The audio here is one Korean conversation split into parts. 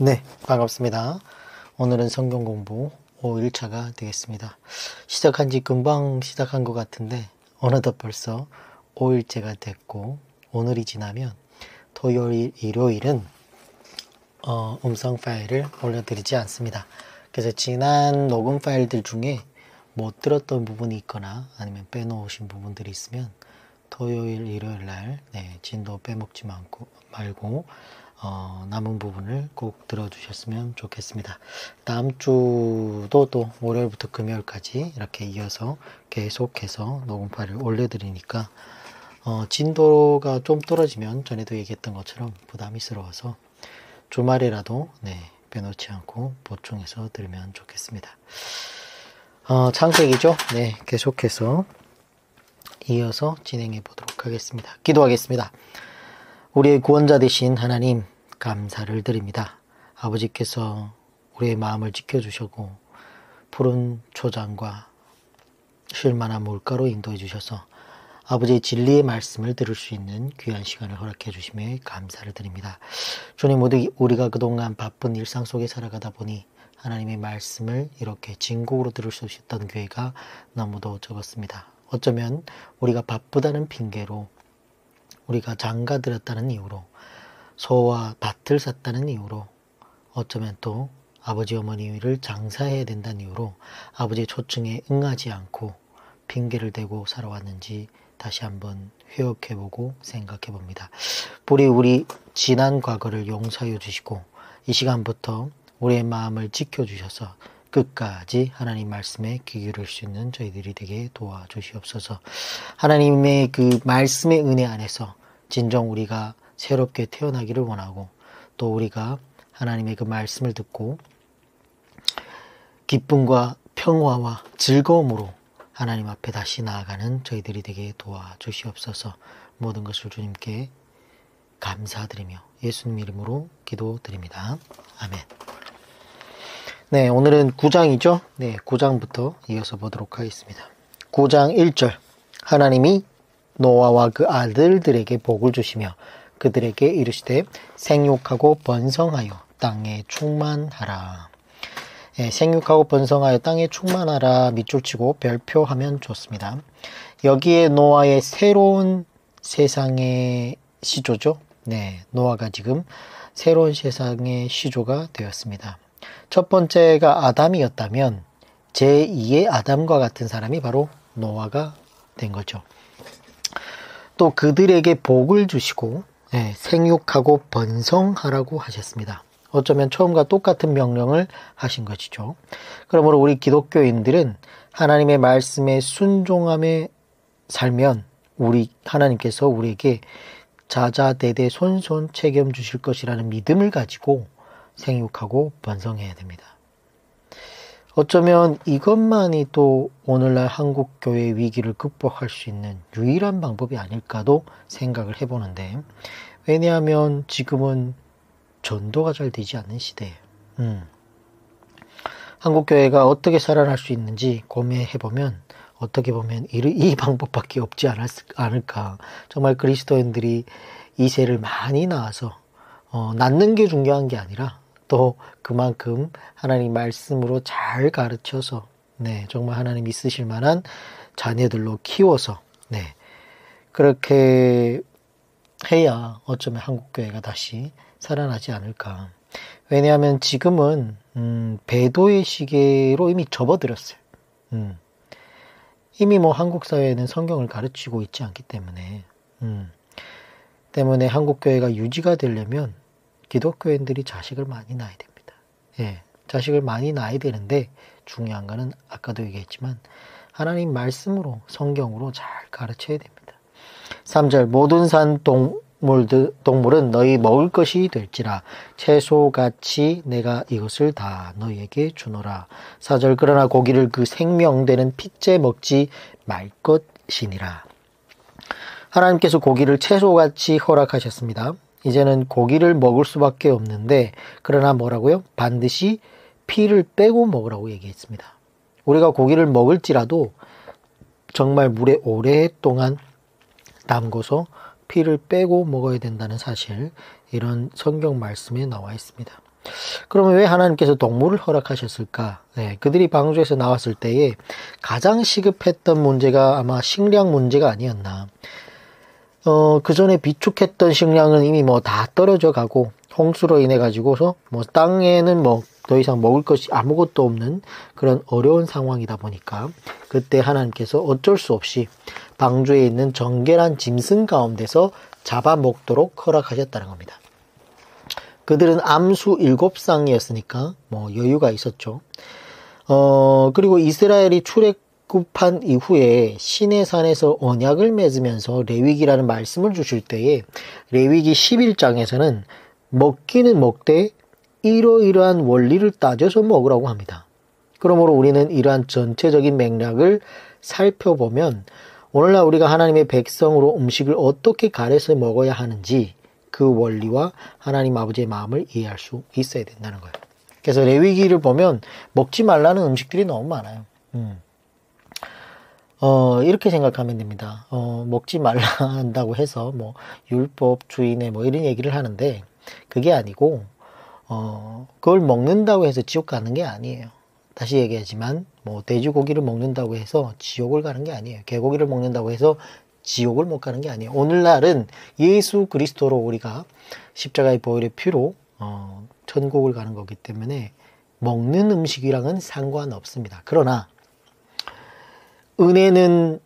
네, 반갑습니다. 오늘은 성경 공부 5일차가 되겠습니다. 시작한 지 금방 시작한 것 같은데 어느덧 벌써 5일째가 됐고, 오늘이 지나면 토요일, 일요일은 음성 파일을 올려드리지 않습니다. 그래서 지난 녹음 파일들 중에 못 들었던 부분이 있거나 아니면 빼놓으신 부분들이 있으면 토요일, 일요일 날 진도 빼먹지 말고 남은 부분을 꼭 들어주셨으면 좋겠습니다. 다음 주도 또 월요일부터 금요일까지 이렇게 이어서 계속해서 녹음 파일을 올려드리니까 진도가 좀 떨어지면 전에도 얘기했던 것처럼 부담스러워서 주말이라도 빼놓지 않고 보충해서 들으면 좋겠습니다. 창세기죠. 계속해서 이어서 진행해 보도록 하겠습니다. 기도하겠습니다. 우리의 구원자 되신 하나님, 감사를 드립니다. 아버지께서 우리의 마음을 지켜주셨고 푸른 초장과 쉴만한 물가로 인도해 주셔서 아버지의 진리의 말씀을 들을 수 있는 귀한 시간을 허락해 주심에 감사를 드립니다. 주님, 우리가 그동안 바쁜 일상 속에 살아가다 보니 하나님의 말씀을 이렇게 진국으로 들을 수 있었던 교회가 너무도 적었습니다. 어쩌면 우리가 바쁘다는 핑계로, 우리가 장가들었다는 이유로, 소와 밭을 샀다는 이유로, 어쩌면 또 아버지 어머니를 장사해야 된다는 이유로 아버지의 초청에 응하지 않고 핑계를 대고 살아왔는지 다시 한번 회역해보고 생각해봅니다. 부디 우리 지난 과거를 용서해 주시고 이 시간부터 우리의 마음을 지켜주셔서 끝까지 하나님 말씀에 귀 기울일 수 있는 저희들이 되게 도와주시옵소서. 하나님의 그 말씀의 은혜 안에서 진정 우리가 새롭게 태어나기를 원하고, 또 우리가 하나님의 그 말씀을 듣고 기쁨과 평화와 즐거움으로 하나님 앞에 다시 나아가는 저희들이 되게 도와주시옵소서. 모든 것을 주님께 감사드리며 예수님 이름으로 기도드립니다. 아멘. 오늘은 9장이죠. 9장부터 이어서 보도록 하겠습니다. 9장 1절. 하나님이 노아와 그 아들들에게 복을 주시며 그들에게 이르시되 생육하고 번성하여 땅에 충만하라. 생육하고 번성하여 땅에 충만하라 밑줄 치고 별표하면 좋습니다. 여기에 노아의 새로운 세상의 시조죠. 노아가 지금 새로운 세상의 시조가 되었습니다. 첫 번째가 아담이었다면 제2의 아담과 같은 사람이 바로 노아가 된 거죠. 또 그들에게 복을 주시고 생육하고 번성하라고 하셨습니다. 어쩌면 처음과 똑같은 명령을 하신 것이죠. 그러므로 우리 기독교인들은 하나님의 말씀에 순종함에 살면 하나님께서 우리에게 자자대대 손손 책임 주실 것이라는 믿음을 가지고 생육하고 번성해야 됩니다. 어쩌면 이것만이 또 오늘날 한국교회의 위기를 극복할 수 있는 유일한 방법이 아닐까도 생각을 해보는데, 왜냐하면 지금은 전도가 잘 되지 않는 시대예요. 한국교회가 어떻게 살아날 수 있는지 고민해보면 어떻게 보면 이 방법밖에 없지 않을까. 정말 그리스도인들이 이 세를 많이 낳아서 낳는 게 중요한 게 아니라 또 그만큼 하나님 말씀으로 잘 가르쳐서 정말 하나님 있으실 만한 자녀들로 키워서 그렇게 해야 어쩌면 한국교회가 다시 살아나지 않을까. 왜냐하면 지금은 배도의 시계로 이미 접어들었어요. 이미 한국 사회에는 성경을 가르치고 있지 않기 때문에 한국교회가 유지가 되려면 기독교인들이 자식을 많이 낳아야 됩니다. 자식을 많이 낳아야 되는데 중요한 거는 아까도 얘기했지만 하나님 말씀으로, 성경으로 잘 가르쳐야 됩니다. 3절. 모든 산 동물은 너희 먹을 것이 될지라 채소같이 내가 이것을 다 너희에게 주노라. 4절. 그러나 고기를 그 생명되는 핏째 먹지 말 것이니라. 하나님께서 고기를 채소같이 허락하셨습니다. 이제는 고기를 먹을 수밖에 없는데, 그러나 뭐라고요? 반드시 피를 빼고 먹으라고 얘기했습니다. 우리가 고기를 먹을지라도 정말 물에 오랫동안 담궈서 피를 빼고 먹어야 된다는 사실, 이런 성경 말씀에 나와 있습니다. 그러면 왜 하나님께서 동물을 허락하셨을까? 네, 그들이 방주에서 나왔을 때에 가장 시급했던 문제가 아마 식량 문제가 아니었나. 그 전에 비축했던 식량은 이미 뭐 다 떨어져 가고 홍수로 인해 가지고서 뭐 땅에는 뭐 더 이상 먹을 것이 아무것도 없는 그런 어려운 상황이다 보니까 그때 하나님께서 어쩔 수 없이 방주에 있는 정결한 짐승 가운데서 잡아먹도록 허락하셨다는 겁니다. 그들은 암수 7쌍이었으니까 뭐 여유가 있었죠. 그리고 이스라엘이 출애굽한 이후에 시내산에서 언약을 맺으면서 레위기라는 말씀을 주실 때에 레위기 11장에서는 먹기는 먹되 이러이러한 원리를 따져서 먹으라고 합니다. 그러므로 우리는 이러한 전체적인 맥락을 살펴보면 오늘날 우리가 하나님의 백성으로 음식을 어떻게 가려서 먹어야 하는지 그 원리와 하나님 아버지의 마음을 이해할 수 있어야 된다는 거예요. 그래서 레위기를 보면 먹지 말라는 음식들이 너무 많아요. 이렇게 생각하면 됩니다. 먹지 말라 한다고 해서 뭐 율법 주의네 뭐 이런 얘기를 하는데 그게 아니고 그걸 먹는다고 해서 지옥 가는 게 아니에요. 다시 얘기하지만 뭐 돼지고기를 먹는다고 해서 지옥을 가는 게 아니에요. 개고기를 먹는다고 해서 지옥을 못 가는 게 아니에요. 오늘날은 예수 그리스도로 우리가 십자가의 보혈의 피로 천국을 가는 거기 때문에 먹는 음식이랑은 상관없습니다. 그러나 은혜는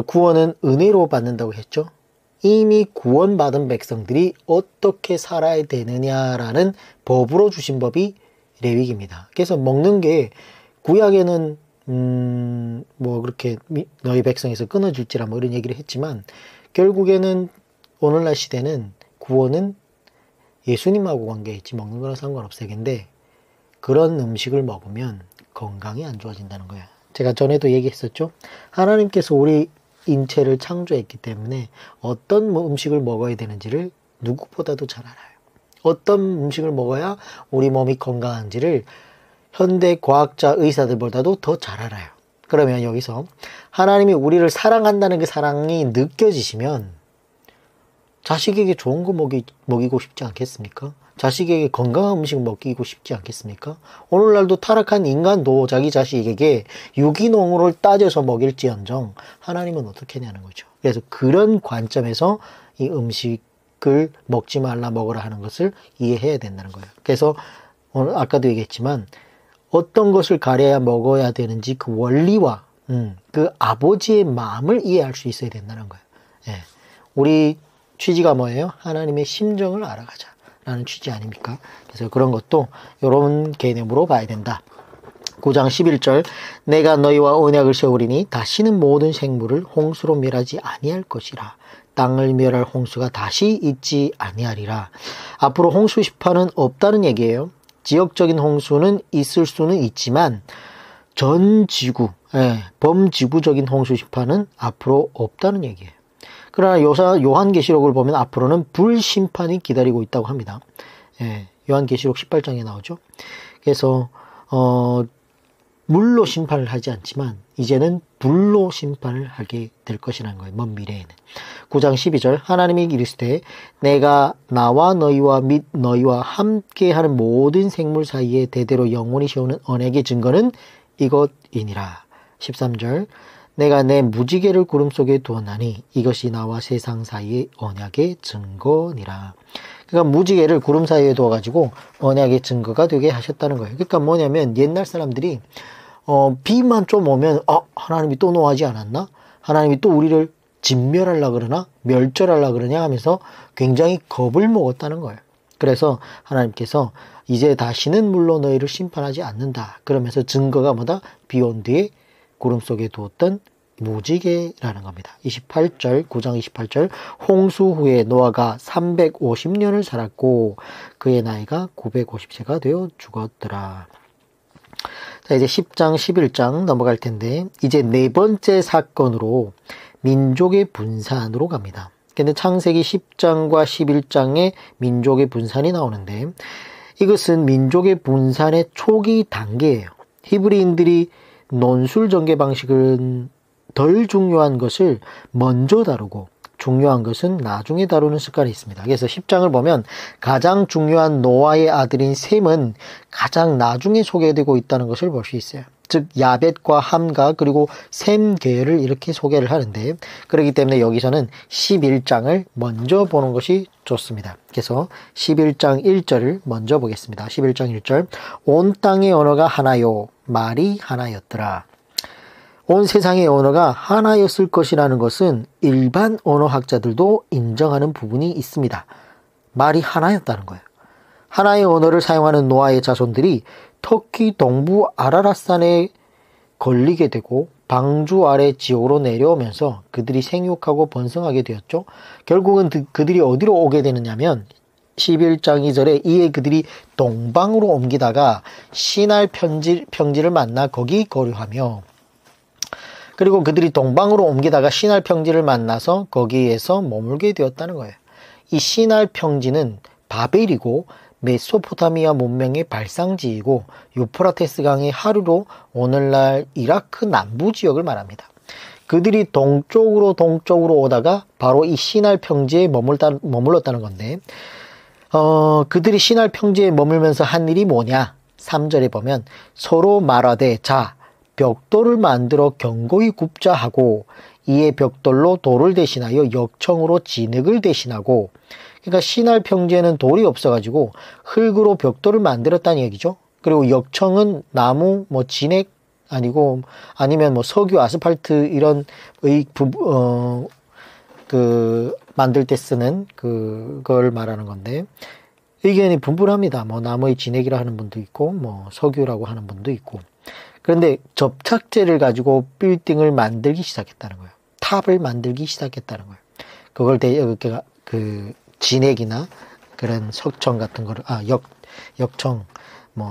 구원은 은혜로 받는다고 했죠. 이미 구원받은 백성들이 어떻게 살아야 되느냐라는 법으로 주신 법이 레위기입니다. 그래서 먹는 게 구약에는 뭐 그렇게 너희 백성에서 끊어줄지라 뭐 이런 얘기를 했지만 결국에는 오늘날 시대는 구원은 예수님하고 관계있지 먹는 거랑 상관없어요. 근데 그런 음식을 먹으면 건강이 안 좋아진다는 거예요. 제가 전에도 얘기했었죠. 하나님께서 우리 인체를 창조했기 때문에 어떤 음식을 먹어야 되는지를 누구보다도 잘 알아요. 어떤 음식을 먹어야 우리 몸이 건강한지를 현대 과학자 의사들보다도 더 잘 알아요. 그러면 여기서 하나님이 우리를 사랑한다는 그 사랑이 느껴지시면 자식에게 좋은 거 먹이고 싶지 않겠습니까? 자식에게 건강한 음식 먹이고 싶지 않겠습니까? 오늘날도 타락한 인간도 자기 자식에게 유기농으로 따져서 먹일지언정 하나님은 어떻게 하냐는 거죠. 그래서 그런 관점에서 이 음식을 먹지 말라 먹으라 하는 것을 이해해야 된다는 거예요. 그래서 오늘 아까도 얘기했지만 어떤 것을 가려야 먹어야 되는지 그 원리와 그 아버지의 마음을 이해할 수 있어야 된다는 거예요. 예. 우리 취지가 뭐예요? 하나님의 심정을 알아가자 라는 취지 아닙니까? 그래서 그런 것도 이런 개념으로 봐야 된다. 9장 11절 내가 너희와 언약을 세우리니 다시는 모든 생물을 홍수로 멸하지 아니할 것이라. 땅을 멸할 홍수가 다시 있지 아니하리라. 앞으로 홍수 심판은 없다는 얘기예요. 지역적인 홍수는 있을 수는 있지만 전 지구, 범지구적인 홍수 심판은 앞으로 없다는 얘기예요. 그러나 요한계시록을 보면 앞으로는 불심판이 기다리고 있다고 합니다. 요한계시록 18장에 나오죠. 그래서 물로 심판을 하지 않지만 이제는 불로 심판을 하게 될 것이라는 거예요. 먼 미래에는. 9장 12절 하나님이 이르시되 내가 나와 너희와 및 너희와 함께하는 모든 생물 사이에 대대로 영원히 세우는 언약의 증거는 이것이니라. 13절 내가 내 무지개를 구름 속에 두었나니 이것이 나와 세상 사이의 언약의 증거니라. 그러니까 무지개를 구름 사이에 두어가지고 언약의 증거가 되게 하셨다는 거예요. 그러니까 뭐냐면 옛날 사람들이 비만 좀 오면 하나님이 또 노하지 않았나? 하나님이 또 우리를 진멸하려고 그러나? 멸절하려고 그러냐 하면서 굉장히 겁을 먹었다는 거예요. 그래서 하나님께서 이제 다시는 물로 너희를 심판하지 않는다. 그러면서 증거가 뭐다? 비 온 뒤에 구름 속에 두었던 무지개라는 겁니다. 28절, 9장 28절 홍수 후에 노아가 350년을 살았고 그의 나이가 950세가 되어 죽었더라. 자, 이제 10장, 11장 넘어갈 텐데 이제 네 번째 사건으로 민족의 분산으로 갑니다. 근데 창세기 10장과 11장에 민족의 분산이 나오는데 이것은 민족의 분산의 초기 단계예요. 히브리인들이 논술 전개 방식은 덜 중요한 것을 먼저 다루고 중요한 것은 나중에 다루는 습관이 있습니다. 그래서 10장을 보면 가장 중요한 노아의 아들인 셈은 가장 나중에 소개되고 있다는 것을 볼 수 있어요. 즉 야벳과 함과 그리고 셈 계열을 이렇게 소개를 하는데, 그렇기 때문에 여기서는 11장을 먼저 보는 것이 좋습니다. 그래서 11장 1절을 먼저 보겠습니다. 11장 1절, 온 땅의 언어가 하나요, 말이 하나였더라. 온 세상의 언어가 하나였을 것이라는 것은 일반 언어학자들도 인정하는 부분이 있습니다. 말이 하나였다는 거예요. 하나의 언어를 사용하는 노아의 자손들이 터키 동부 아라랏산에 걸리게 되고 방주 아래 지옥으로 내려오면서 그들이 생육하고 번성하게 되었죠. 결국은 그들이 어디로 오게 되느냐면 11장 2절에 이에 그들이 동방으로 옮기다가 시날 평지를 만나 거기 거류하며, 그리고 그들이 동방으로 옮기다가 시날 평지를 만나서 거기에서 머물게 되었다는 거예요. 이 시날 평지는 바벨이고 메소포타미아 문명의 발상지이고 유프라테스 강의 하류로 오늘날 이라크 남부 지역을 말합니다. 그들이 동쪽으로 오다가 바로 이 시날 평지에 머물렀다는 건데, 그들이 시날 평지에 머물면서 한 일이 뭐냐? 3절에 보면 서로 말하되 자 벽돌을 만들어 견고히 굽자 하고 이에 벽돌로 돌을 대신하여 역청으로 진흙을 대신하고, 그러니까 시날 평지에는 돌이 없어가지고 흙으로 벽돌을 만들었다는 얘기죠. 그리고 역청은 나무, 진액 아니면 석유, 아스팔트 이런 만들 때 쓰는 그걸 말하는 건데, 의견이 분분합니다. 나무의 진액이라 하는 분도 있고, 석유라고 하는 분도 있고. 그런데 접착제를 가지고 빌딩을 만들기 시작했다는 거예요. 탑을 만들기 시작했다는 거예요. 그걸 진액이나 그런 석청 같은 거를, 역청,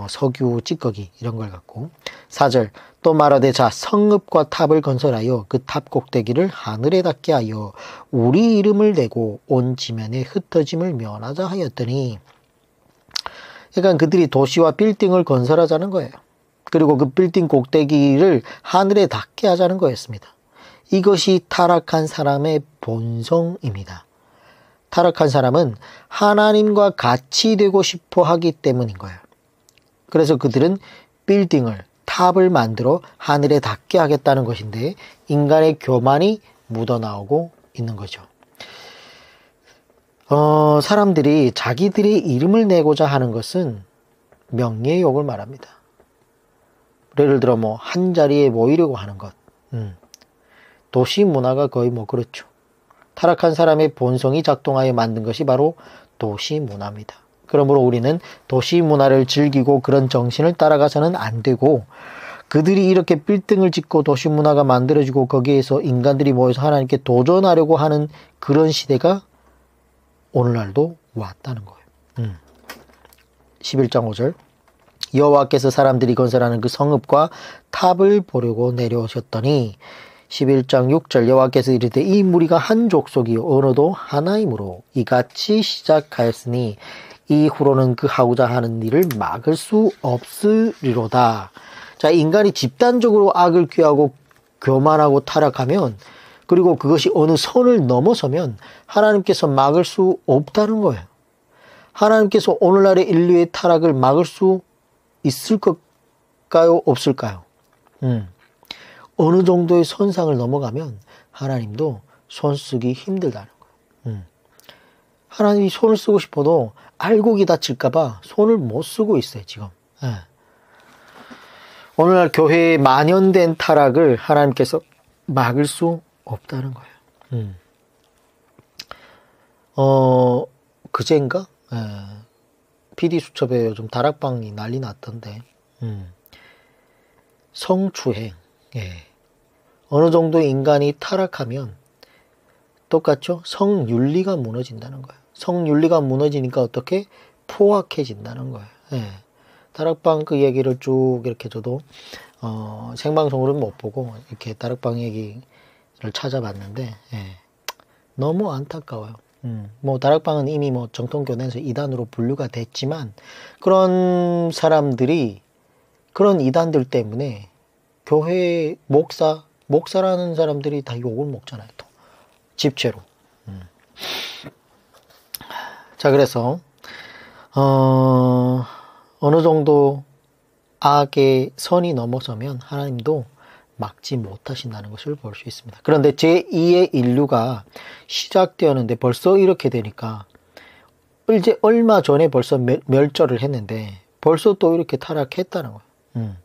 석유 찌꺼기 이런 걸 갖고. 4절, 또 말하되 자 성읍과 탑을 건설하여 그 탑 꼭대기를 하늘에 닿게 하여 우리 이름을 대고 온 지면에 흩어짐을 면하자 하였더니, 그러니까 그들이 도시와 빌딩을 건설하자는 거예요. 그리고 그 빌딩 꼭대기를 하늘에 닿게 하자는 거였습니다. 이것이 타락한 사람의 본성입니다. 타락한 사람은 하나님과 같이 되고 싶어 하기 때문인 거예요. 그래서 그들은 빌딩을, 탑을 만들어 하늘에 닿게 하겠다는 것인데, 인간의 교만이 묻어나오고 있는 거죠. 사람들이 자기들의 이름을 내고자 하는 것은 명예욕을 말합니다. 예를 들어 한 자리에 모이려고 하는 것. 도시 문화가 거의 그렇죠. 타락한 사람의 본성이 작동하여 만든 것이 바로 도시 문화입니다. 그러므로 우리는 도시 문화를 즐기고 그런 정신을 따라가서는 안 되고, 그들이 이렇게 빌딩을 짓고 도시 문화가 만들어지고 거기에서 인간들이 모여서 하나님께 도전하려고 하는 그런 시대가 오늘날도 왔다는 거예요. 11장 5절, 여호와께서 사람들이 건설하는 그 성읍과 탑을 보려고 내려오셨더니, 11장 6절, 여호와께서 이르되 이 무리가 한 족속이요 언어도 하나이므로 이같이 시작하였으니 이후로는 그 하고자 하는 일을 막을 수 없으리로다. 자, 인간이 집단적으로 악을 꾀하고 교만하고 타락하면, 그리고 그것이 어느 선을 넘어서면 하나님께서 막을 수 없다는 거예요. 하나님께서 오늘날의 인류의 타락을 막을 수 있을까요? 없을까요? 어느 정도의 선상을 넘어가면 하나님도 손 쓰기 힘들다는 거예요. 하나님이 손을 쓰고 싶어도 알곡이 다칠까봐 손을 못 쓰고 있어요, 지금. 오늘날 교회에 만연된 타락을 하나님께서 막을 수 없다는 거예요. 그제인가? PD수첩에 요즘 다락방이 난리 났던데, 성추행. 어느 정도 인간이 타락하면 똑같죠? 성윤리가 무너진다는 거예요. 성윤리가 무너지니까 어떻게? 포악해진다는 거예요. 다락방 그 얘기를 쭉 이렇게 저도 생방송으로는 못 보고 이렇게 다락방 얘기를 찾아봤는데, 너무 안타까워요. 다락방은 이미 정통교내에서 이단으로 분류가 됐지만, 그런 사람들이, 그런 이단들 때문에 교회 목사라는 사람들이 다 욕을 먹잖아요, 또. 집체로. 자, 그래서 어느 정도 악의 선이 넘어서면 하나님도 막지 못하신다는 것을 볼 수 있습니다. 그런데 제2의 인류가 시작되었는데 벌써 이렇게 되니까 이제 얼마 전에 벌써 멸절을 했는데 벌써 또 이렇게 타락했다는 거예요.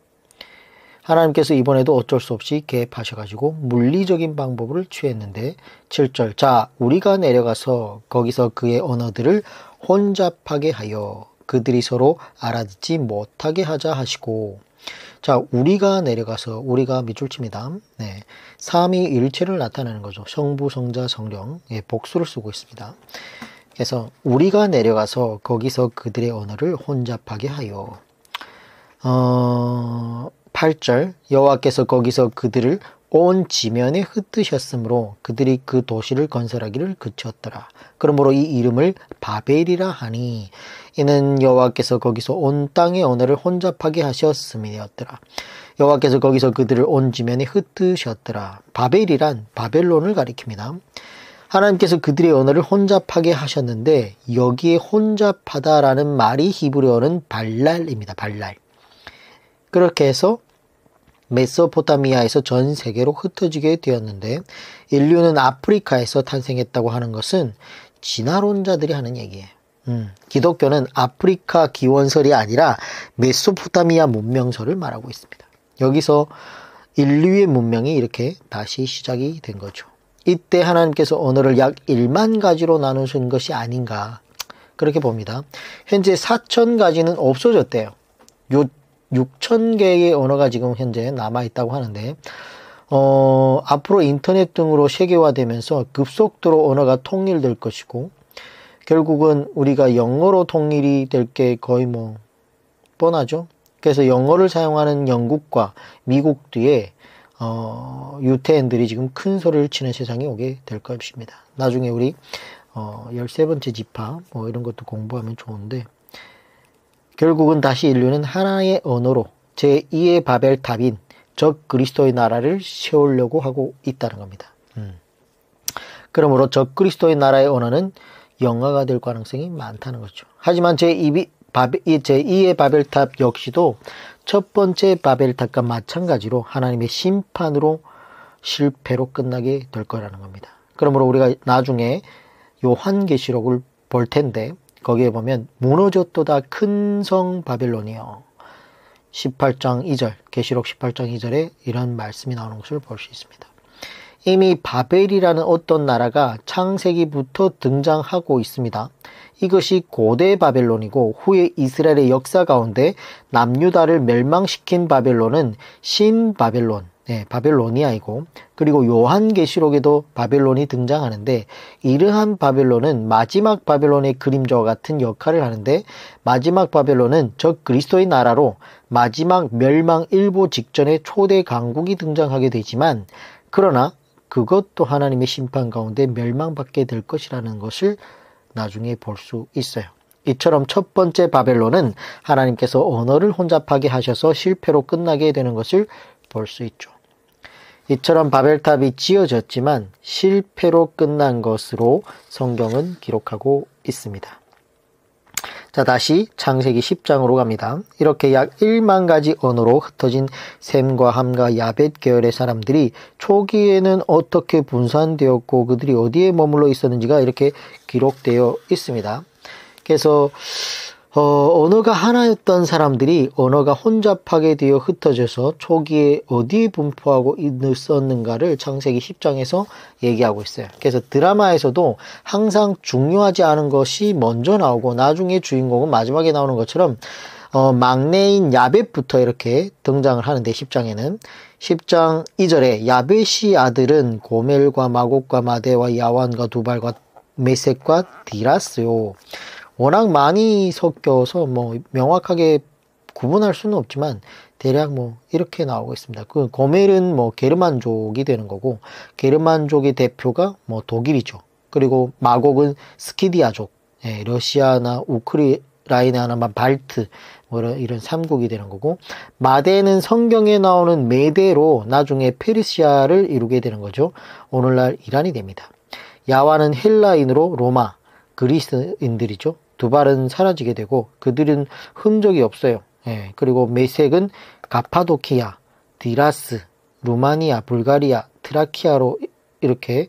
하나님께서 이번에도 어쩔 수 없이 개입하셔가지고 물리적인 방법을 취했는데 7절 자 우리가 내려가서 거기서 그의 언어들을 혼잡하게 하여 그들이 서로 알아듣지 못하게 하자 하시고 자 우리가 내려가서 우리가 밑줄칩니다. 네, 삼위일체를 나타내는 거죠. 성부, 성자, 성령 복수를 쓰고 있습니다. 그래서 우리가 내려가서 거기서 그들의 언어를 혼잡하게 하여 8절 여호와께서 거기서 그들을 온 지면에 흩으셨으므로 그들이 그 도시를 건설하기를 그쳤더라. 그러므로 이 이름을 바벨이라 하니 이는 여호와께서 거기서 온 땅의 언어를 혼잡하게 하셨음이었더라. 여호와께서 거기서 그들을 온 지면에 흩으셨더라. 바벨이란 바벨론을 가리킵니다. 하나님께서 그들의 언어를 혼잡하게 하셨는데 여기에 혼잡하다라는 말이 히브리어는 발랄입니다. 발랄. 그렇게 해서 메소포타미아에서 전 세계로 흩어지게 되었는데 인류는 아프리카에서 탄생했다고 하는 것은 진화론자들이 하는 얘기예요. 기독교는 아프리카 기원설이 아니라 메소포타미아 문명설을 말하고 있습니다. 여기서 인류의 문명이 이렇게 다시 시작이 된 거죠. 이때 하나님께서 언어를 약 1만 가지로 나누신 것이 아닌가 그렇게 봅니다. 현재 4천 가지는 없어졌대요. 6,000개의 언어가 지금 현재 남아있다고 하는데 앞으로 인터넷 등으로 세계화되면서 급속도로 언어가 통일될 것이고 결국은 우리가 영어로 통일이 될 게 거의 뭐 뻔하죠. 그래서 영어를 사용하는 영국과 미국 뒤에 유태인들이 지금 큰 소리를 치는 세상이 오게 될 것입니다. 나중에 우리 13번째 지파 뭐 이런 것도 공부하면 좋은데 결국은 다시 인류는 하나의 언어로 제2의 바벨탑인 적 그리스도의 나라를 세우려고 하고 있다는 겁니다. 그러므로 적 그리스도의 나라의 언어는 영화가 될 가능성이 많다는 거죠. 하지만 제2의 바벨탑 역시도 첫 번째 바벨탑과 마찬가지로 하나님의 심판으로 실패로 끝나게 될 거라는 겁니다. 그러므로 우리가 나중에 요한계시록을 볼 텐데 거기에 보면 무너졌도다 큰 성 바벨론이요. 18장 2절, 계시록 18장 2절에 이런 말씀이 나오는 것을 볼 수 있습니다. 이미 바벨이라는 어떤 나라가 창세기부터 등장하고 있습니다. 이것이 고대 바벨론이고 후에 이스라엘의 역사 가운데 남유다를 멸망시킨 바벨론은 신바벨론, 바벨로니아이고 그리고 요한계시록에도 바벨론이 등장하는데 이러한 바벨론은 마지막 바벨론의 그림자와 같은 역할을 하는데 마지막 바벨론은 적 그리스도의 나라로 마지막 멸망 일보 직전에 초대 강국이 등장하게 되지만 그러나 그것도 하나님의 심판 가운데 멸망받게 될 것이라는 것을 나중에 볼 수 있어요. 이처럼 첫 번째 바벨론은 하나님께서 언어를 혼잡하게 하셔서 실패로 끝나게 되는 것을 볼 수 있죠. 이처럼 바벨탑이 지어졌지만 실패로 끝난 것으로 성경은 기록하고 있습니다. 자, 다시 창세기 10장으로 갑니다. 이렇게 약 1만 가지 언어로 흩어진 셈과 함과 야벳 계열의 사람들이 초기에는 어떻게 분산되었고 그들이 어디에 머물러 있었는지가 이렇게 기록되어 있습니다. 그래서 언어가 하나였던 사람들이 언어가 혼잡하게 되어 흩어져서 초기에 어디에 분포하고 있었는가를 창세기 10장에서 얘기하고 있어요. 그래서 드라마에서도 항상 중요하지 않은 것이 먼저 나오고 나중에 주인공은 마지막에 나오는 것처럼 막내인 야벳부터 이렇게 등장을 하는데 10장에는 10장 2절에 야벳의 아들은 고멜과 마곡과 마대와 야완과 두발과 메섹과 디라스요. 워낙 많이 섞여서 뭐 명확하게 구분할 수는 없지만 대략 뭐 이렇게 나오고 있습니다. 그 고멜은 뭐 게르만족이 되는 거고 게르만족의 대표가 뭐 독일이죠. 그리고 마곡은 스키디아족, 러시아나 우크라이나나 발트 뭐 이런 3국이 되는 거고 마대는 성경에 나오는 메대로 나중에 페르시아를 이루게 되는 거죠. 오늘날 이란이 됩니다. 야와는 헬라인으로 로마, 그리스인들이죠. 두발은 사라지게 되고 그들은 흔적이 없어요. 예, 그리고 메색은 가파도키아, 디라스, 루마니아, 불가리아, 트라키아로 이렇게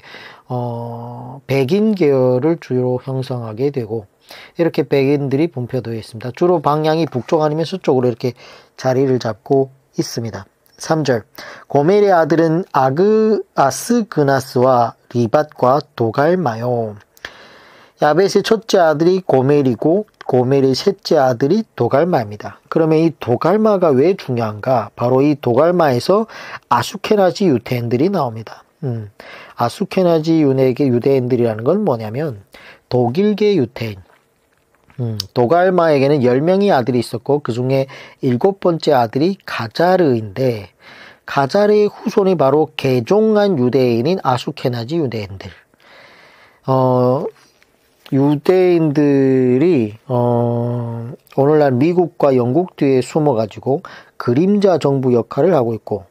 백인 계열을 주로 형성하게 되고 이렇게 백인들이 분포되어 있습니다. 주로 방향이 북쪽 아니면 서쪽으로 이렇게 자리를 잡고 있습니다. 3절 고멜의 아들은 아스그나스와 리밧과 도갈마요. 야벳의 첫째 아들이 고멜이고 고멜의 셋째 아들이 도갈마입니다. 그러면 이 도갈마가 왜 중요한가? 바로 이 도갈마에서 아수케나지 유대인들이 나옵니다. 아수케나지 유대인들이라는 건 뭐냐면 독일계 유대인. 도갈마에게는 10명의 아들이 있었고 그 중에 7번째 아들이 가자르인데 가자르의 후손이 바로 개종한 유대인인 아수케나지 유대인들. 유대인들이 오늘날 미국과 영국 뒤에 숨어가지고 그림자 정부 역할을 하고 있고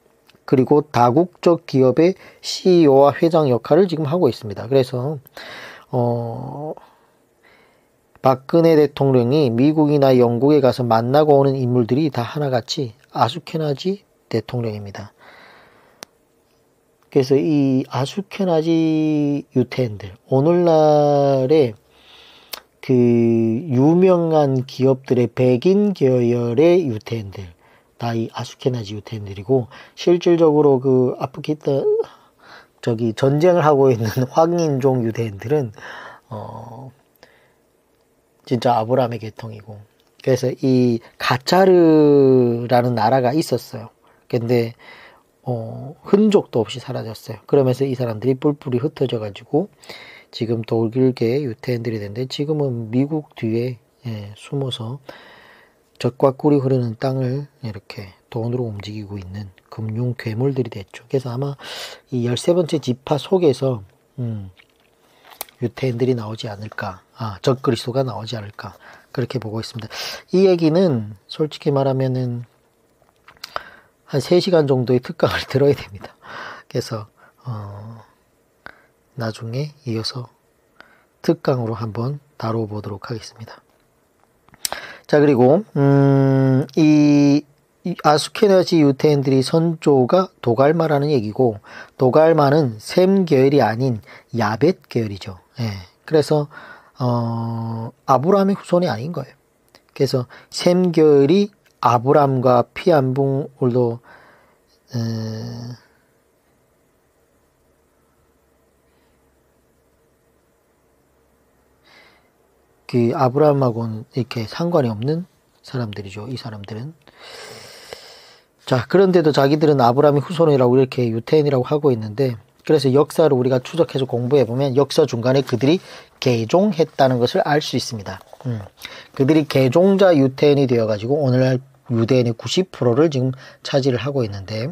그리고 다국적 기업의 CEO와 회장 역할을 지금 하고 있습니다. 그래서 박근혜 대통령이 미국이나 영국에 가서 만나고 오는 인물들이 다 하나같이 아수케나지 대통령입니다. 그래서 이 아수케나지 유태인들, 오늘날의 그 유명한 기업들의 백인 계열의 유태인들, 다 이 아수케나지 유태인들이고, 실질적으로 그 전쟁을 하고 있는 황인종 유대인들은 진짜 아브라함의 계통이고, 그래서 이 가차르라는 나라가 있었어요. 근데 흔적도 없이 사라졌어요. 그러면서 이 사람들이 뿔뿔이 흩어져 가지고 지금 독일계 유태인들이 됐는데 지금은 미국 뒤에 숨어서 젖과 꿀이 흐르는 땅을 이렇게 돈으로 움직이고 있는 금융 괴물들이 됐죠. 그래서 아마 이 13번째 지파 속에서 유태인들이 나오지 않을까, 적그리스도가 나오지 않을까 그렇게 보고 있습니다. 이 얘기는 솔직히 말하면은 한 3시간 정도의 특강을 들어야 됩니다. 그래서 나중에 이어서 특강으로 한번 다뤄보도록 하겠습니다. 자, 그리고 이 아수케나지 유태인들이 선조가 도갈마라는 얘기고, 도갈마는 셈 계열이 아닌 야벳 계열이죠. 예. 그래서 아브라함의 후손이 아닌 거예요. 그래서 셈 계열이 아브람과 피안붕을도 그 아브람하고는 이렇게 상관이 없는 사람들이죠. 이 사람들은. 자, 그런데도 자기들은 아브람의 후손이라고 이렇게 유태인이라고 하고 있는데, 그래서 역사를 우리가 추적해서 공부해보면 역사 중간에 그들이 개종했다는 것을 알 수 있습니다. 그들이 개종자 유태인이 되어가지고 오늘날 유대인의 90%를 지금 차지를 하고 있는데,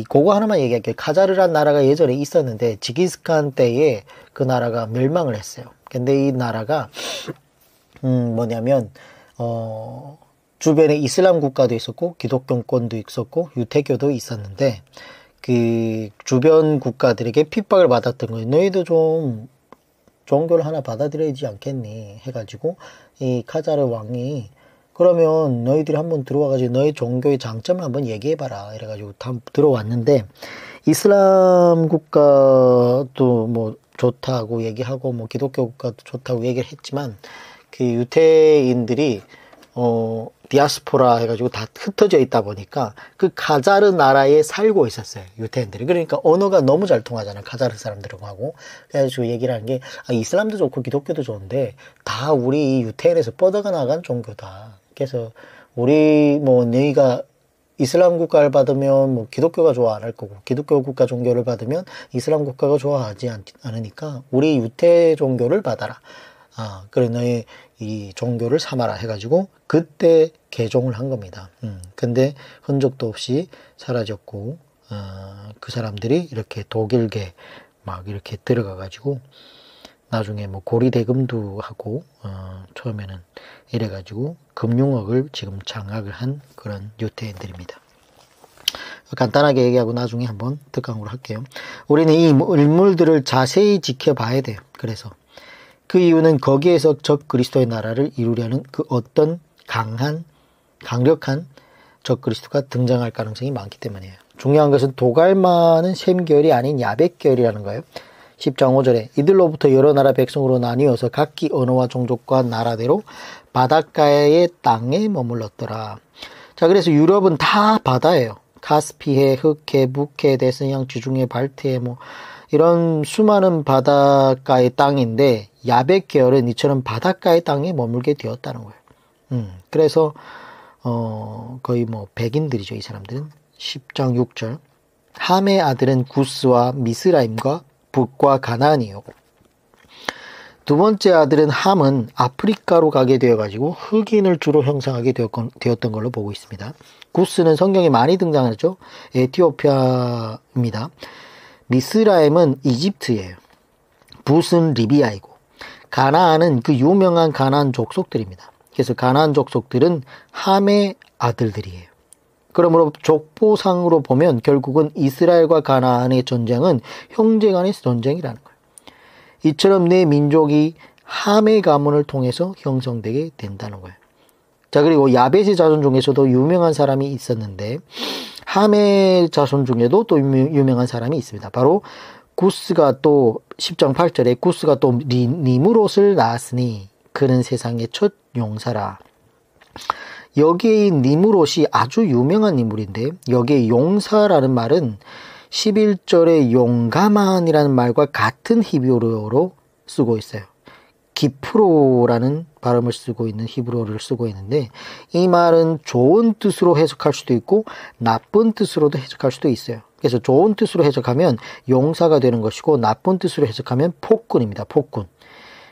그거 하나만 얘기할게요. 카자르란 나라가 예전에 있었는데, 지기스칸 때에 그 나라가 멸망을 했어요. 근데 이 나라가, 뭐냐면, 주변에 이슬람 국가도 있었고, 기독교권도 있었고, 유태교도 있었는데, 그 주변 국가들에게 핍박을 받았던 거예요. 너희도 좀 종교를 하나 받아들여야지 않겠니? 해가지고, 이 카자르 왕이, 그러면 너희들이 한번 들어와가지고 너희 종교의 장점을 한번 얘기해봐라. 이래가지고 다 들어왔는데, 이슬람 국가도 뭐 좋다고 얘기하고, 뭐 기독교 국가도 좋다고 얘기를 했지만, 그 유태인들이, 디아스포라 해가지고 다 흩어져 있다 보니까 그 카자르 나라에 살고 있었어요. 유태인들이. 그러니까 언어가 너무 잘 통하잖아요. 카자르 사람들하고. 그래가지고 얘기를 하는 게, 이슬람도 좋고 기독교도 좋은데 다 우리 유태인에서 뻗어가 나간 종교다. 그래서 우리 너희가 이슬람 국가를 받으면 뭐 기독교가 좋아 안 할 거고, 기독교 국가 종교를 받으면 이슬람 국가가 좋아하지 않으니까 우리 유태 종교를 받아라. 그래 너희 이 종교를 삼아라 해가지고 그때 개종을 한 겁니다. 근데 흔적도 없이 사라졌고, 그 사람들이 이렇게 독일계 막 이렇게 들어가가지고 나중에 뭐 고리대금도 하고, 처음에는 이래가지고 금융업을 지금 장악을 한 그런 유태인들입니다. 간단하게 얘기하고 나중에 한번 특강으로 할게요. 우리는 이 인물들을 자세히 지켜봐야 돼요. 그래서 그 이유는 거기에서 적 그리스도의 나라를 이루려는 그 어떤 강력한 적 그리스도가 등장할 가능성이 많기 때문이에요. 중요한 것은 도갈마는 셈 계열이 아닌 야벳 계열이라는 거예요. 10장 5절에 이들로부터 여러 나라 백성으로 나뉘어서 각기 언어와 종족과 나라대로 바닷가의 땅에 머물렀더라. 자, 그래서 유럽은 다 바다예요. 카스피해, 흑해, 북해, 대서양, 지중해, 발트해 뭐 이런 수많은 바닷가의 땅인데 야벳 계열은 이처럼 바닷가의 땅에 머물게 되었다는 거예요. 그래서 거의 뭐 백인들이죠, 이 사람들은. 10장 6절 함의 아들은 구스와 미스라임과 북과 가나안이요. 두 번째 아들은 함은 아프리카로 가게 되어가지고 흑인을 주로 형상하게 되었던 걸로 보고 있습니다. 구스는 성경에 많이 등장하죠. 에티오피아입니다. 미스라임은 이집트예요. 붓은 리비아이고 가나안은 그 유명한 가나안 족속들입니다. 그래서 가나안 족속들은 함의 아들들이에요. 그러므로 족보상으로 보면 결국은 이스라엘과 가나안의 전쟁은 형제 간의 전쟁이라는 거예요. 이처럼 내 민족이 함의 가문을 통해서 형성되게 된다는 거예요. 자, 그리고 야벳의 자손 중에서도 유명한 사람이 있었는데 함의 자손 중에도 또 유명한 사람이 있습니다. 바로 구스가 또 10장 8절에 구스가 또 니므롯을 낳았으니 그는 세상의 첫 용사라. 여기에 이 니므롯이 아주 유명한 인물인데 여기에 용사라는 말은 11절의 용가만이라는 말과 같은 히브리어로 쓰고 있어요. 기프로라는 발음을 쓰고 있는 히브리어를 쓰고 있는데 이 말은 좋은 뜻으로 해석할 수도 있고 나쁜 뜻으로도 해석할 수도 있어요. 그래서 좋은 뜻으로 해석하면 용사가 되는 것이고 나쁜 뜻으로 해석하면 폭군입니다. 폭군.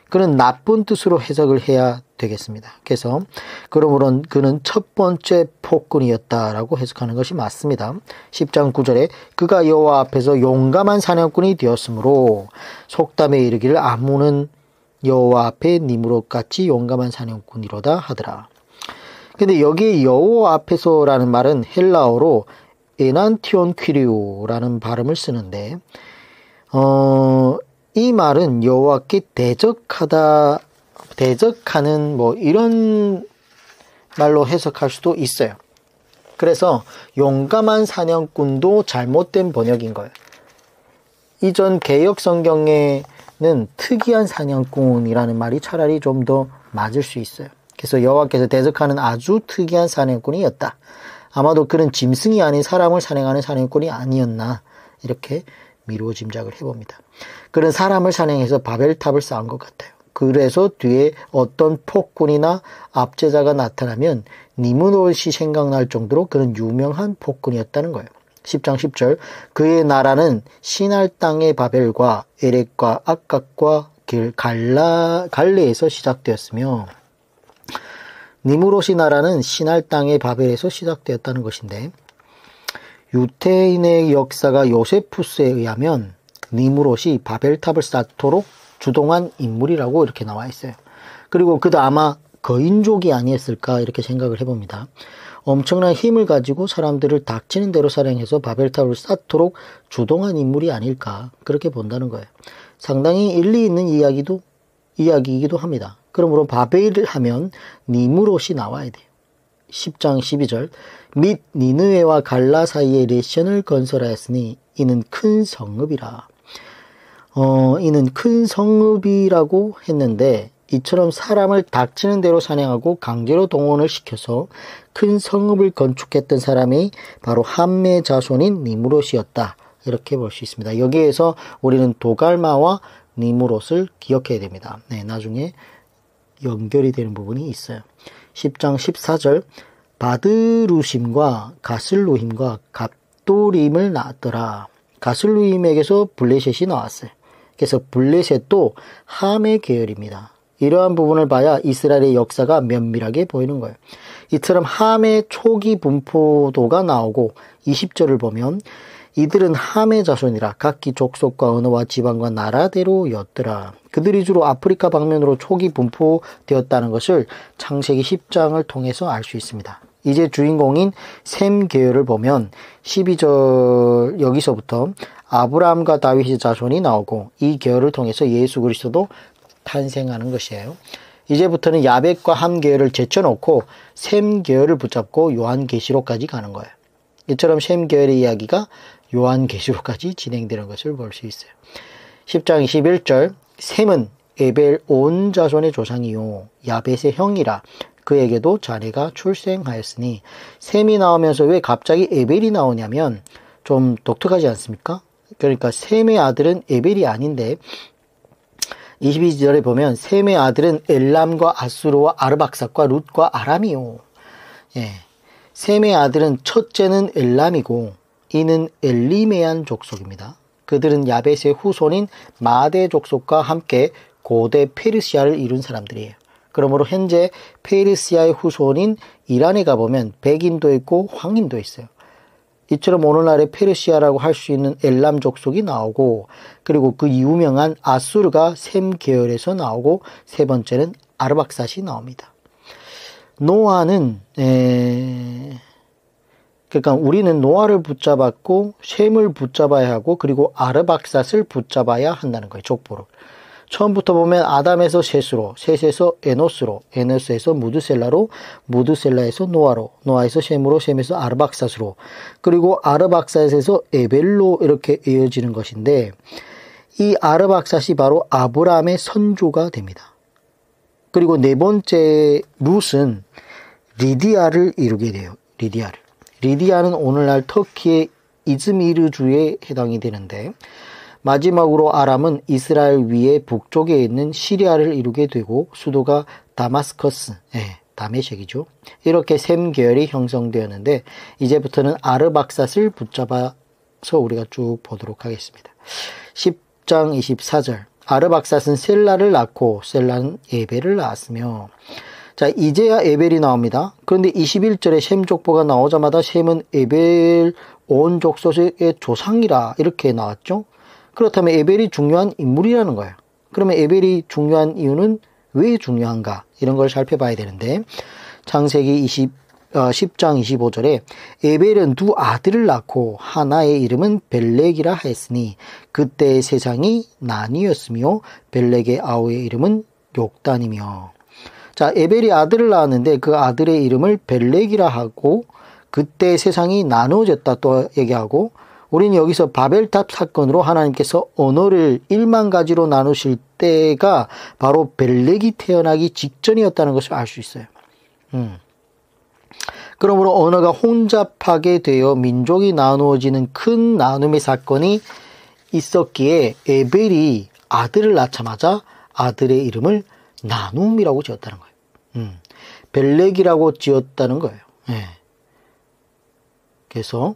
그는 나쁜 뜻으로 해석을 해야 되겠습니다. 그래서 그러므로 그는 첫 번째 폭군이었다라고 해석하는 것이 맞습니다. 10장 9절에 그가 여호와 앞에서 용감한 사냥꾼이 되었으므로 속담에 이르기를 아무는 여호와 앞에 니므롯같이 용감한 사냥꾼이로다 하더라. 근데 여기에 여호와 앞에서라는 말은 헬라어로 에난티온 퀴리오라는 발음을 쓰는데 이 말은 여호와께 대적하는 뭐 이런 말로 해석할 수도 있어요. 그래서 용감한 사냥꾼도 잘못된 번역인 거예요. 이전 개역 성경에는 특이한 사냥꾼이라는 말이 차라리 좀 더 맞을 수 있어요. 그래서 여호와께서 대적하는 아주 특이한 사냥꾼이었다. 아마도 그는 짐승이 아닌 사람을 사냥하는 사냥꾼이 아니었나 이렇게 미루어 짐작을 해봅니다. 그는 사람을 사냥해서 바벨탑을 쌓은 것 같아요. 그래서 뒤에 어떤 폭군이나 압제자가 나타나면 니므롯이 생각날 정도로 그는 유명한 폭군이었다는 거예요. 10장 10절 그의 나라는 시날 땅의 바벨과 에렉과 악각과 갈레에서 시작되었으며 니므롯의 나라는 시날 땅의 바벨에서 시작되었다는 것인데 유태인의 역사가 요세푸스에 의하면 니므롯이 바벨탑을 쌓도록 주동한 인물이라고 이렇게 나와 있어요. 그리고 그도 아마 거인족이 아니었을까 이렇게 생각을 해봅니다. 엄청난 힘을 가지고 사람들을 닥치는 대로 사냥해서 바벨탑을 쌓도록 주동한 인물이 아닐까 그렇게 본다는 거예요. 상당히 일리 있는 이야기이기도 합니다. 그러므로 바벨을 하면 니므롯이 나와야 돼요. 10장 12절 및 니느웨와 갈라 사이에 레션을 건설하였으니 이는 큰 성읍이라. 이는 큰 성읍이라고 했는데 이처럼 사람을 닥치는 대로 사냥하고 강제로 동원을 시켜서 큰 성읍을 건축했던 사람이 바로 함의 자손인 니므롯이었다. 이렇게 볼 수 있습니다. 여기에서 우리는 도갈마와 니므롯을 기억해야 됩니다. 네, 나중에 연결이 되는 부분이 있어요. 10장 14절 바드루심과 가슬루힘과 갑도림을 낳았더라. 가슬루힘에게서 블레셋이 나왔어요. 그래서 블레셋도 함의 계열입니다. 이러한 부분을 봐야 이스라엘의 역사가 면밀하게 보이는 거예요. 이처럼 함의 초기 분포도가 나오고 20절을 보면 이들은 함의 자손이라 각기 족속과 언어와 지방과 나라대로였더라. 그들이 주로 아프리카 방면으로 초기 분포되었다는 것을 창세기 10장을 통해서 알 수 있습니다. 이제 주인공인 셈 계열을 보면 12절 여기서부터 아브라함과 다윗의 자손이 나오고 이 계열을 통해서 예수 그리스도도 탄생하는 것이에요. 이제부터는 야벳과 함 계열을 제쳐놓고 셈 계열을 붙잡고 요한계시록까지 가는 거예요. 이처럼 셈 계열의 이야기가 요한계시록까지 진행되는 것을 볼 수 있어요. 10장 21절 셈은 에벨 온 자손의 조상이요 야벳의 형이라 그에게도 자네가 출생하였으니 셈이 나오면서 왜 갑자기 에벨이 나오냐면 좀 독특하지 않습니까? 그러니까 셈의 아들은 에벨이 아닌데 22절에 보면 셈의 아들은 엘람과 아수르와 아르박삭과 룻과 아람이요. 예. 셈의 아들은 첫째는 엘람이고 이는 엘리메안 족속입니다. 그들은 야벳의 후손인 마대 족속과 함께 고대 페르시아를 이룬 사람들이에요. 그러므로 현재 페르시아의 후손인 이란에 가보면 백인도 있고 황인도 있어요. 이처럼 오늘날의 페르시아라고 할 수 있는 엘람 족속이 나오고 그리고 그 유명한 아수르가 셈 계열에서 나오고 세 번째는 아르박삿이 나옵니다. 노아는 그러니까 우리는 노아를 붙잡았고 셈을 붙잡아야 하고 그리고 아르박삿을 붙잡아야 한다는 거예요. 족보로. 처음부터 보면 아담에서 셋으로, 셋에서 에노스로, 에노스에서 무드셀라로, 무드셀라에서 노아로, 노아에서 셈으로, 셈에서 아르박삿으로, 그리고 아르박삿에서 에벨로 이렇게 이어지는 것인데 이 아르박삿이 바로 아브라함의 선조가 됩니다. 그리고 네 번째 룻은 리디아를 이루게 돼요. 리디아를. 리디아는 오늘날 터키의 이즈미르주에 해당이 되는데 마지막으로 아람은 이스라엘 위에 북쪽에 있는 시리아를 이루게 되고 수도가 다마스커스, 다메섹이죠. 이렇게 셈 계열이 형성되었는데 이제부터는 아르박삿을 붙잡아서 우리가 쭉 보도록 하겠습니다. 10장 24절 아르박삿은 셀라를 낳고 셀라는 에벨을 낳았으며 자 이제야 에벨이 나옵니다. 그런데 21절에 셈 족보가 나오자마자 셈은 에벨 온 족속의 조상이라 이렇게 나왔죠. 그렇다면 에벨이 중요한 인물이라는 거예요. 그러면 에벨이 중요한 이유는 왜 중요한가? 이런 걸 살펴봐야 되는데 창세기 10장 25절에 에벨은 두 아들을 낳고 하나의 이름은 벨렉이라 하였으니 그때의 세상이 나뉘었으며 벨렉의 아우의 이름은 욕단이며 자 에벨이 아들을 낳았는데 그 아들의 이름을 벨렉이라 하고 그때 세상이 나누어졌다 또 얘기하고 우리는 여기서 바벨탑 사건으로 하나님께서 언어를 1만 가지로 나누실 때가 바로 벨렉이 태어나기 직전이었다는 것을 알 수 있어요. 그러므로 언어가 혼잡하게 되어 민족이 나누어지는 큰 나눔의 사건이 있었기에 에벨이 아들을 낳자마자 아들의 이름을 나눔이라고 지었다는 거예요. 벨렉이라고 지었다는 거예요. 그래서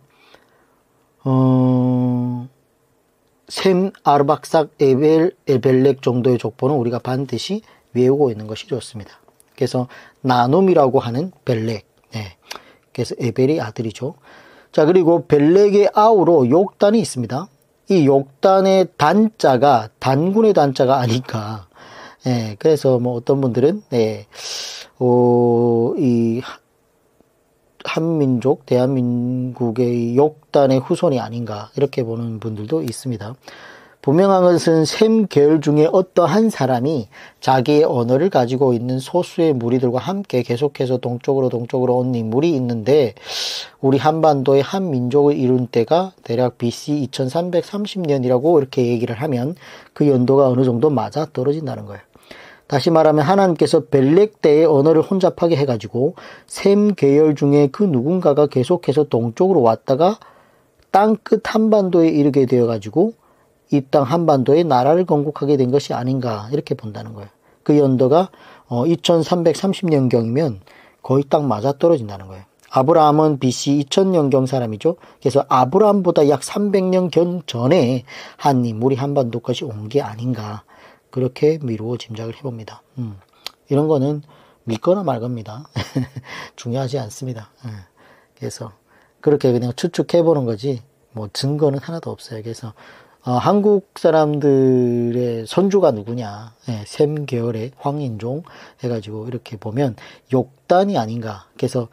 셈, 아르박삭, 에벨, 에벨렉 정도의 족보는 우리가 반드시 외우고 있는 것이 좋습니다. 그래서 나눔이라고 하는 벨렉, 그래서 에벨이 아들이죠. 자 그리고 벨렉의 아우로 욕단이 있습니다. 이 욕단의 단자가 단군의 단자가 아닐까. 그래서 뭐 어떤 분들은 이 한민족, 대한민국의 욕단의 후손이 아닌가 이렇게 보는 분들도 있습니다. 분명한 것은 셈 계열 중에 어떠한 사람이 자기의 언어를 가지고 있는 소수의 무리들과 함께 계속해서 동쪽으로 온 인물이 있는데 우리 한반도의 한 민족을 이룬 때가 대략 BC 2330년이라고 이렇게 얘기를 하면 그 연도가 어느 정도 맞아 떨어진다는 거예요. 다시 말하면 하나님께서 벨렉 때의 언어를 혼잡하게 해가지고 셈 계열 중에 그 누군가가 계속해서 동쪽으로 왔다가 땅끝 한반도에 이르게 되어가지고 이 땅 한반도에 나라를 건국하게 된 것이 아닌가 이렇게 본다는 거예요. 그 연도가 2330년경이면 거의 딱 맞아 떨어진다는 거예요. 아브라함은 BC 2000년경 사람이죠. 그래서 아브라함보다 약 300년 전에 한 인물이 한반도까지 온 게 아닌가 그렇게 미루어 짐작을 해봅니다. 이런 거는 믿거나 말겁니다. 중요하지 않습니다. 그래서 그렇게 그냥 추측해보는 거지 뭐 증거는 하나도 없어요. 그래서 한국 사람들의 선조가 누구냐? 셈 계열의 황인종 해가지고 이렇게 보면 욕단이 아닌가. 그래서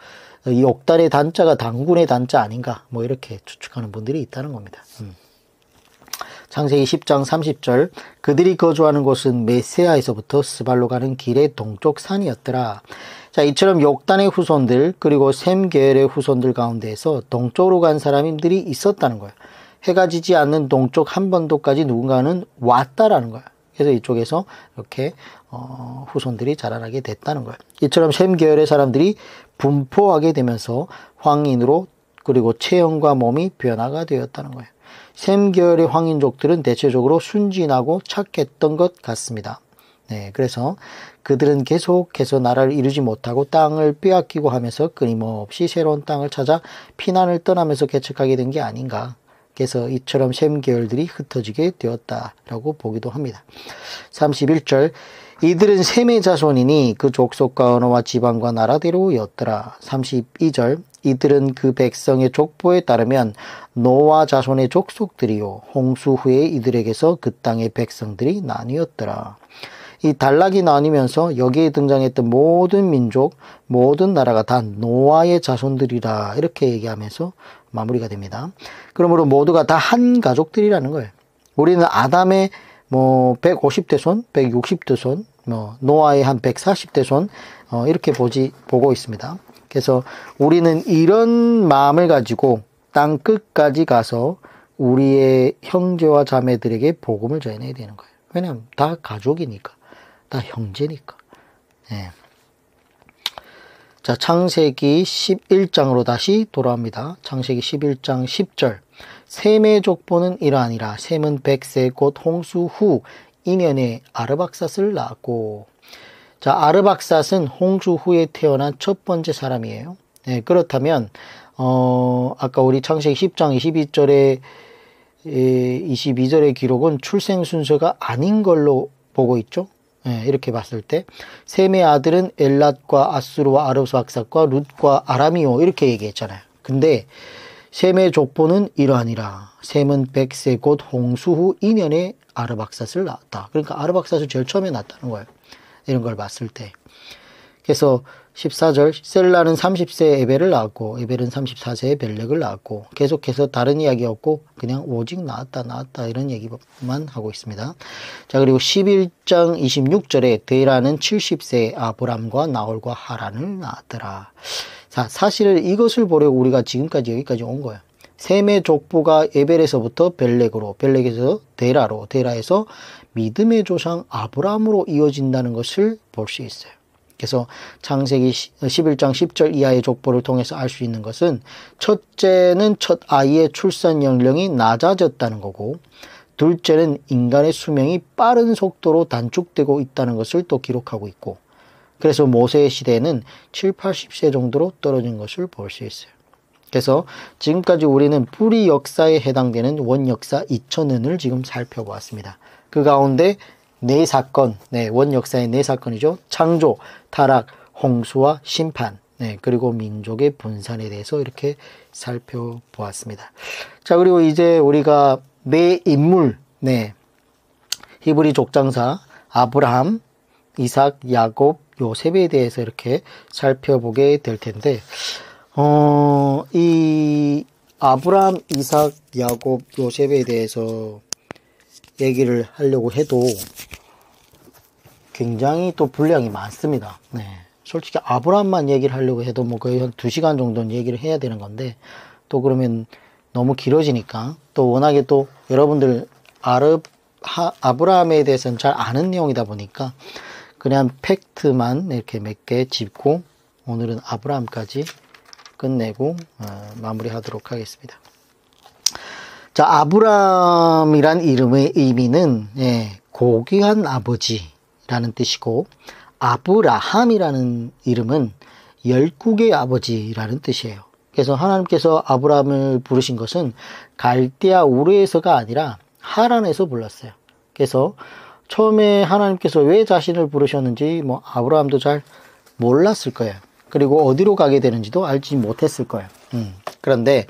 이 욕단의 단자가 단군의 단자 아닌가. 뭐 이렇게 추측하는 분들이 있다는 겁니다. 창세기 10장 30절 그들이 거주하는 곳은 메세아에서부터 스발로 가는 길의 동쪽 산이었더라. 자, 이처럼 욕단의 후손들 그리고 셈 계열의 후손들 가운데에서 동쪽으로 간 사람들이 있었다는 거예요. 해가 지지 않는 동쪽 한반도까지 누군가는 왔다라는 거예요. 그래서 이쪽에서 이렇게 후손들이 자라나게 됐다는 거예요. 이처럼 셈 계열의 사람들이 분포하게 되면서 황인으로 그리고 체형과 몸이 변화가 되었다는 거예요. 셈 계열의 황인족들은 대체적으로 순진하고 착했던 것 같습니다. 네, 그래서 그들은 계속해서 나라를 이루지 못하고 땅을 빼앗기고 하면서 끊임없이 새로운 땅을 찾아 피난을 떠나면서 개척하게 된 게 아닌가. 그래서 이처럼 셈 계열들이 흩어지게 되었다라고 보기도 합니다. 31절 이들은 셈의 자손이니 그 족속과 언어와 지방과 나라대로였더라. 32절 이들은 그 백성의 족보에 따르면 노아 자손의 족속들이요 홍수 후에 이들에게서 그 땅의 백성들이 나뉘었더라. 이 단락이 나뉘면서 여기에 등장했던 모든 민족, 모든 나라가 다 노아의 자손들이라 이렇게 얘기하면서 마무리가 됩니다. 그러므로 모두가 다 한 가족들이라는 거예요. 우리는 아담의 150대 손, 160대 손, 노아의 한 140대 손 이렇게 보고 있습니다. 그래서 우리는 이런 마음을 가지고 땅 끝까지 가서 우리의 형제와 자매들에게 복음을 전해야 되는 거예요. 왜냐하면 다 가족이니까, 다 형제니까. 네. 자, 창세기 11장으로 다시 돌아옵니다. 창세기 11장 10절. 셈의 족보는 이러하니라. 셈은 100세 곧 홍수 후 2년에 아르박삿을 낳았고. 자, 아르박삿은 홍수 후에 태어난 첫 번째 사람이에요. 네, 그렇다면 아까 우리 창세기 10장 22절의 기록은 출생 순서가 아닌 걸로 보고 있죠. 네, 이렇게 봤을 때 셈의 아들은 엘랏과 아수르와 아르박삿과 룻과 아람이요 이렇게 얘기했잖아요. 근데 셈의 족보는 이러하니라. 셈은 100세 곧 홍수 후 2년에 아르박삿을 낳았다. 그러니까 아르박삿을 제일 처음에 낳았다는 거예요. 이런 걸 봤을 때. 그래서 14절 셀라는 30세에 에벨을 낳았고 에벨은 34세에 벨렉을 낳았고 계속해서 다른 이야기 없고 그냥 오직 낳았다 이런 얘기만 하고 있습니다. 자, 그리고 11장 26절에 데라는 70세에 아브람과 나홀과 하란을 낳았더라. 자, 사실 이것을 보려고 우리가 지금까지 여기까지 온 거예요. 셈의 족보가 에벨에서부터 벨렉으로, 벨렉에서 데라로, 데라에서 믿음의 조상 아브람으로 이어진다는 것을 볼 수 있어요. 그래서 창세기 11장 10절 이하의 족보를 통해서 알 수 있는 것은 첫째는 첫 아이의 출산 연령이 낮아졌다는 거고 둘째는 인간의 수명이 빠른 속도로 단축되고 있다는 것을 또 기록하고 있고 그래서 모세의 시대에는 7, 80세 정도로 떨어진 것을 볼 수 있어요. 그래서 지금까지 우리는 뿌리 역사에 해당되는 원역사 2000년을 지금 살펴보았습니다. 그 가운데 네 사건, 원역사의 네 사건이죠. 창조, 타락, 홍수와 심판, 그리고 민족의 분산에 대해서 이렇게 살펴보았습니다. 자, 그리고 이제 우리가 네 인물, 히브리 족장사 아브라함, 이삭, 야곱, 요셉에 대해서 이렇게 살펴보게 될 텐데, 이 아브라함, 이삭, 야곱, 요셉에 대해서 얘기를 하려고 해도 굉장히 또 분량이 많습니다. 솔직히 아브라함만 얘기를 하려고 해도 뭐 거의 한 2시간 정도는 얘기를 해야 되는 건데 또 그러면 너무 길어지니까 또 워낙에 또 여러분들 아브라함에 대해서는 잘 아는 내용이다 보니까 그냥 팩트만 이렇게 몇 개 짚고 오늘은 아브라함까지 끝내고 마무리하도록 하겠습니다. 자, 아브람이란 이름의 의미는 고귀한 아버지라는 뜻이고 아브라함이라는 이름은 열국의 아버지라는 뜻이에요. 그래서 하나님께서 아브람을 부르신 것은 갈대아 우르에서가 아니라 하란에서 불렀어요. 그래서 처음에 하나님께서 왜 자신을 부르셨는지 아브라함도 잘 몰랐을 거예요. 그리고 어디로 가게 되는지도 알지 못했을 거예요. 그런데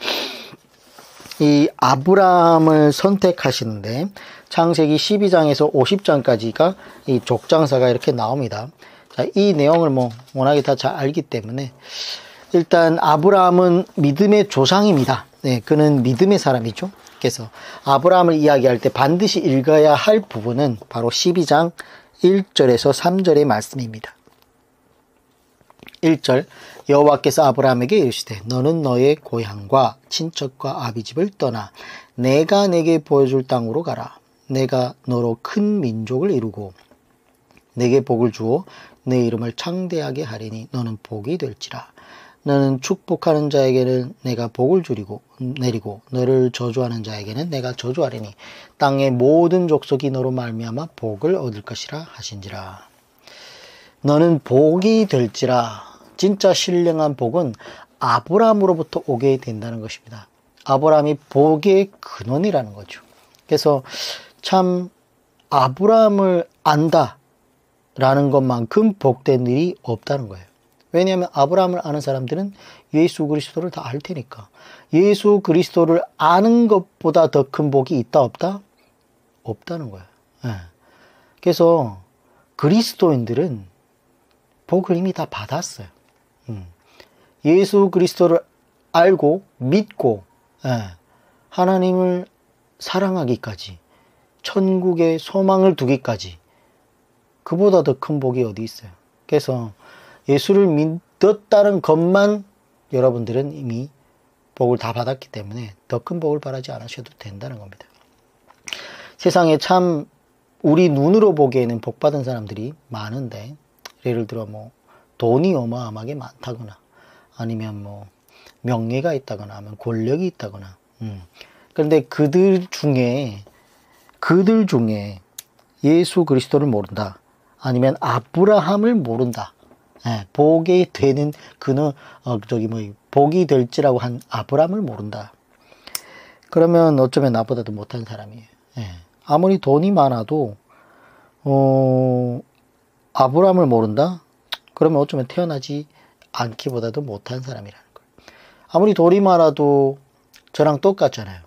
이 아브라함을 선택하시는데 창세기 12장에서 50장까지가 이 족장사가 이렇게 나옵니다. 자, 이 내용을 뭐 워낙에 다 잘 알기 때문에 일단 아브라함은 믿음의 조상입니다. 네, 그는 믿음의 사람이죠. 그래서 아브라함을 이야기할 때 반드시 읽어야 할 부분은 바로 12장 1절에서 3절의 말씀입니다. 1절 여호와께서 아브라함에게 이르시되 너는 너의 고향과 친척과 아비집을 떠나 내가 내게 보여줄 땅으로 가라. 내가 너로 큰 민족을 이루고 내게 복을 주어 내 이름을 창대하게 하리니 너는 복이 될지라. 너는 축복하는 자에게는 내가 복을 내리고 너를 저주하는 자에게는 내가 저주하리니 땅의 모든 족속이 너로 말미암아 복을 얻을 것이라 하신지라. 너는 복이 될지라. 진짜 신령한 복은 아브라함으로부터 오게 된다는 것입니다. 아브라함이 복의 근원이라는 거죠. 그래서 참 아브라함을 안다라는 것만큼 복된 일이 없다는 거예요. 왜냐하면 아브라함을 아는 사람들은 예수 그리스도를 다 알 테니까. 예수 그리스도를 아는 것보다 더 큰 복이 있다 없다? 없다는 거예요. 네. 그래서 그리스도인들은 복을 이미 다 받았어요. 예수 그리스도를 알고 믿고 하나님을 사랑하기까지 천국에 소망을 두기까지 그보다 더 큰 복이 어디 있어요. 그래서 예수를 믿었다는 것만 여러분들은 이미 복을 다 받았기 때문에 더 큰 복을 바라지 않으셔도 된다는 겁니다. 세상에 참 우리 눈으로 보기에는 복 받은 사람들이 많은데 예를 들어 뭐 돈이 어마어마하게 많다거나 아니면 뭐 명예가 있다거나 하면 권력이 있다거나 그런데 그들 중에 예수 그리스도를 모른다 아니면 아브라함을 모른다. 복이 되는 그는 복이 될지라고 한 아브라함을 모른다. 그러면 어쩌면 나보다도 못한 사람이에요. 아무리 돈이 많아도 아브라함을 모른다? 그러면 어쩌면 태어나지 않기보다도 못한 사람이라는 거예요. 아무리 돈이 많아도 저랑 똑같잖아요.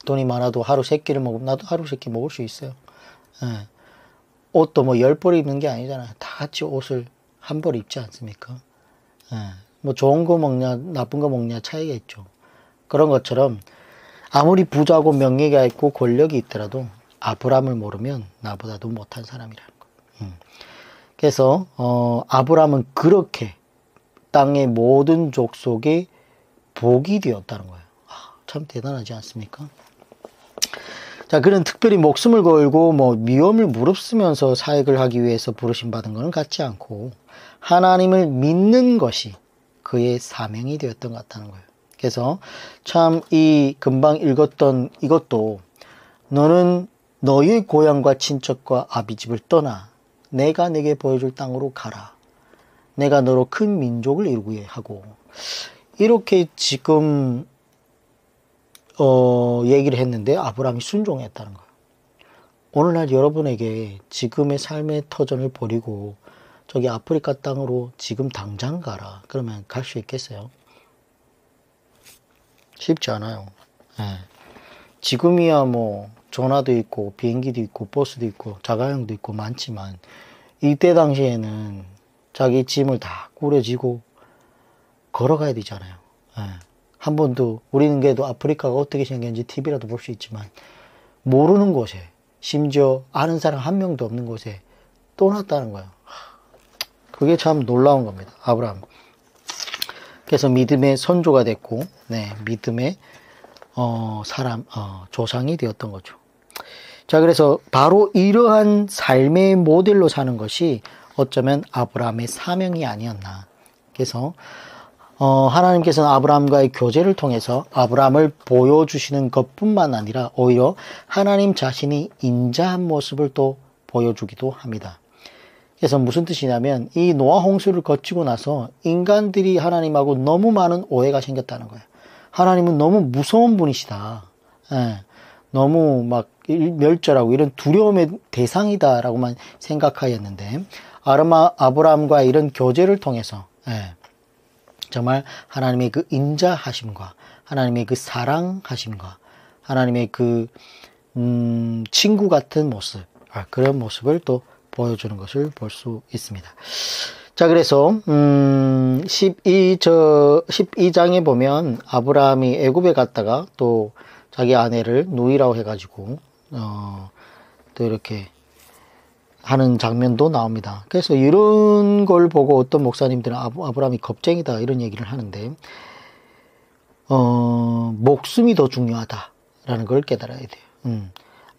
돈이 많아도 하루 3끼를 먹으면 나도 하루 3끼 먹을 수 있어요. 옷도 뭐 10벌 입는 게 아니잖아요. 다 같이 옷을 한 벌 입지 않습니까? 뭐 좋은 거 먹냐 나쁜 거 먹냐 차이가 있죠. 그런 것처럼 아무리 부자고 명예가 있고 권력이 있더라도 아브라함을 모르면 나보다도 못한 사람이라는 거예요. 그래서 아브라함은 그렇게 땅의 모든 족속의 복이 되었다는 거예요. 참 대단하지 않습니까? 자, 그는 특별히 목숨을 걸고 뭐 위험을 무릅쓰면서 사역을 하기 위해서 부르심 받은 것은 같지 않고 하나님을 믿는 것이 그의 사명이 되었던 것 같다는 거예요. 그래서 참 이 금방 읽었던 이것도 너는 너의 고향과 친척과 아비집을 떠나 내가 내게 보여줄 땅으로 가라. 내가 너로 큰 민족을 이루게 하고 이렇게 지금 얘기를 했는데 아브라함이 순종했다는 거예요. 오늘날 여러분에게 지금의 삶의 터전을 버리고 저기 아프리카 땅으로 지금 당장 가라. 그러면 갈 수 있겠어요? 쉽지 않아요. 지금이야 뭐 전화도 있고 비행기도 있고 버스도 있고 자가용도 있고 많지만 이때 당시에는 자기 짐을 다 꾸려지고 걸어가야 되잖아요. 한 번도 우리는 그래도 아프리카가 어떻게 생겼는지 TV라도 볼 수 있지만 모르는 곳에 심지어 아는 사람 한 명도 없는 곳에 떠났다는 거예요. 그게 참 놀라운 겁니다. 아브라함. 그래서 믿음의 선조가 됐고 믿음의 조상이 되었던 거죠. 자, 그래서 바로 이러한 삶의 모델로 사는 것이 어쩌면 아브라함의 사명이 아니었나. 그래서 하나님께서는 아브라함과의 교제를 통해서 아브라함을 보여주시는 것뿐만 아니라 오히려 하나님 자신이 인자한 모습을 또 보여주기도 합니다. 그래서 무슨 뜻이냐면 이 노아 홍수를 거치고 나서 인간들이 하나님하고 너무 많은 오해가 생겼다는 거예요. 하나님은 너무 무서운 분이시다. 너무 막 멸절하고 이런 두려움의 대상이다라고만 생각하였는데 아브라함과 이런 교제를 통해서 정말 하나님의 그 인자하심과 하나님의 그 사랑하심과 하나님의 그 친구 같은 모습, 그런 모습을 또 보여주는 것을 볼 수 있습니다. 자, 그래서 12장에 보면 아브라함이 애굽에 갔다가 또 자기 아내를 누이라고 해가지고 또 이렇게 하는 장면도 나옵니다. 그래서 이런 걸 보고 어떤 목사님들은 아브라함이 겁쟁이다 이런 얘기를 하는데 목숨이 더 중요하다라는 걸 깨달아야 돼요.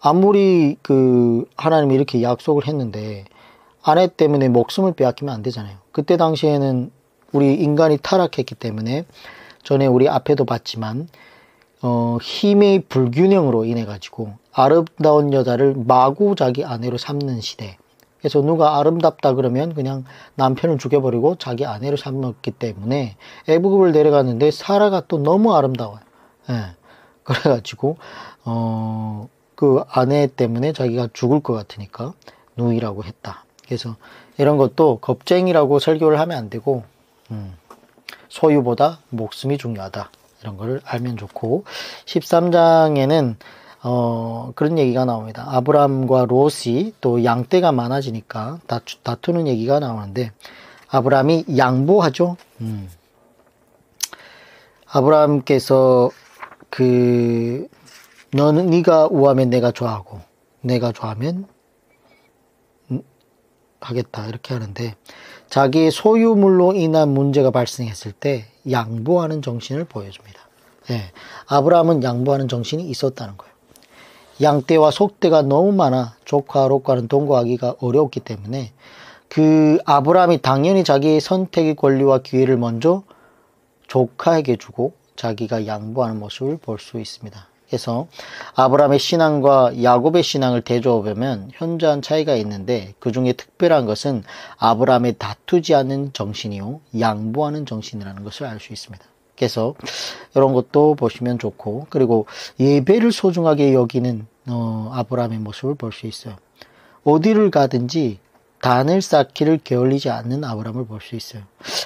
아무리 하나님이 이렇게 약속을 했는데 아내 때문에 목숨을 빼앗기면 안 되잖아요. 그때 당시에는 우리 인간이 타락했기 때문에 전에 우리 앞에도 봤지만 힘의 불균형으로 인해 가지고 아름다운 여자를 마구 자기 아내로 삼는 시대. 그래서 누가 아름답다 그러면 그냥 남편을 죽여버리고 자기 아내로 삼았기 때문에 애굽을 내려갔는데 사라가 또 너무 아름다워요. 예. 그래가지고 그 아내 때문에 자기가 죽을 것 같으니까 누이라고 했다. 그래서 이런 것도 겁쟁이라고 설교를 하면 안 되고 소유보다 목숨이 중요하다. 이런 걸 알면 좋고 13장에는 그런 얘기가 나옵니다. 아브람과 롯이 또 양떼가 많아지니까 다투는 얘기가 나오는데 아브람이 양보하죠. 아브람께서 네가 우하면 내가 좋아하고 내가 좋아하면 하겠다 이렇게 하는데 자기의 소유물로 인한 문제가 발생했을 때 양보하는 정신을 보여줍니다. 예, 아브라함은 양보하는 정신이 있었다는 거예요. 양떼와 속떼가 너무 많아 조카 롯과는 동거하기가 어려웠기 때문에 아브라함이 당연히 자기의 선택의 권리와 기회를 먼저 조카에게 주고 자기가 양보하는 모습을 볼 수 있습니다. 그래서 아브라함의 신앙과 야곱의 신앙을 대조해보면 현저한 차이가 있는데 그 중에 특별한 것은 아브라함의 다투지 않는 정신이요 양보하는 정신이라는 것을 알 수 있습니다. 그래서 이런 것도 보시면 좋고 그리고 예배를 소중하게 여기는 아브라함의 모습을 볼 수 있어요. 어디를 가든지 단을 쌓기를 게을리지 않는 아브라함을 볼 수 있어요.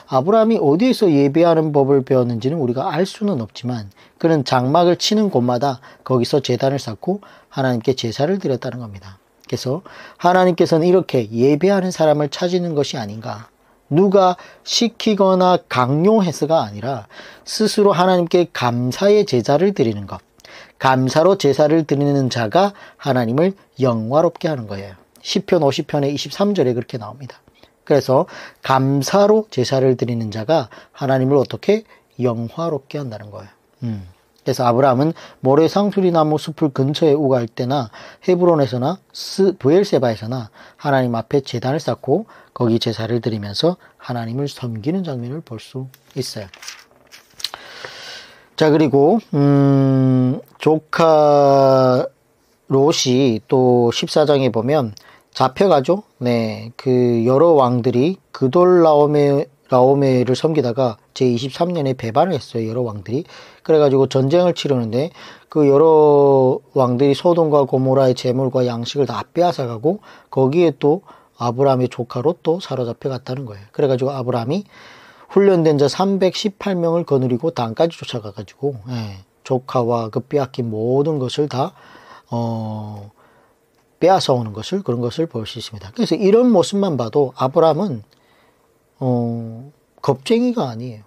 아브라함이 어디에서 예배하는 법을 배웠는지는 우리가 알 수는 없지만 그는 장막을 치는 곳마다 거기서 제단을 쌓고 하나님께 제사를 드렸다는 겁니다. 그래서 하나님께서는 이렇게 예배하는 사람을 찾는 것이 아닌가. 누가 시키거나 강요해서가 아니라 스스로 하나님께 감사의 제사를 드리는 것. 감사로 제사를 드리는 자가 하나님을 영화롭게 하는 거예요. 시편 50편의 23절에 그렇게 나옵니다. 그래서 감사로 제사를 드리는 자가 하나님을 어떻게 영화롭게 한다는 거예요. 그래서 아브라함은 모래 상수리 나무 숲을 근처에 우갈 때나 헤브론에서나 브엘세바에서나 하나님 앞에 제단을 쌓고 거기 제사를 드리면서 하나님을 섬기는 장면을 볼 수 있어요. 자, 그리고 조카 롯이 또 14장에 보면 잡혀가죠. 네, 여러 왕들이 그돌라오메를 섬기다가 제23년에 배반을 했어요. 여러 왕들이. 그래가지고 전쟁을 치르는데 그 여러 왕들이 소돔과 고모라의 재물과 양식을 다 빼앗아가고 거기에 또 아브라함의 조카로 또 사로잡혀 갔다는 거예요. 그래가지고 아브라함이 훈련된 자 318명을 거느리고 단까지 쫓아가가지고 조카와 그 빼앗긴 모든 것을 다 빼앗아 오는 것을 그런 것을 볼 수 있습니다. 그래서 이런 모습만 봐도 아브라함은 겁쟁이가 아니에요.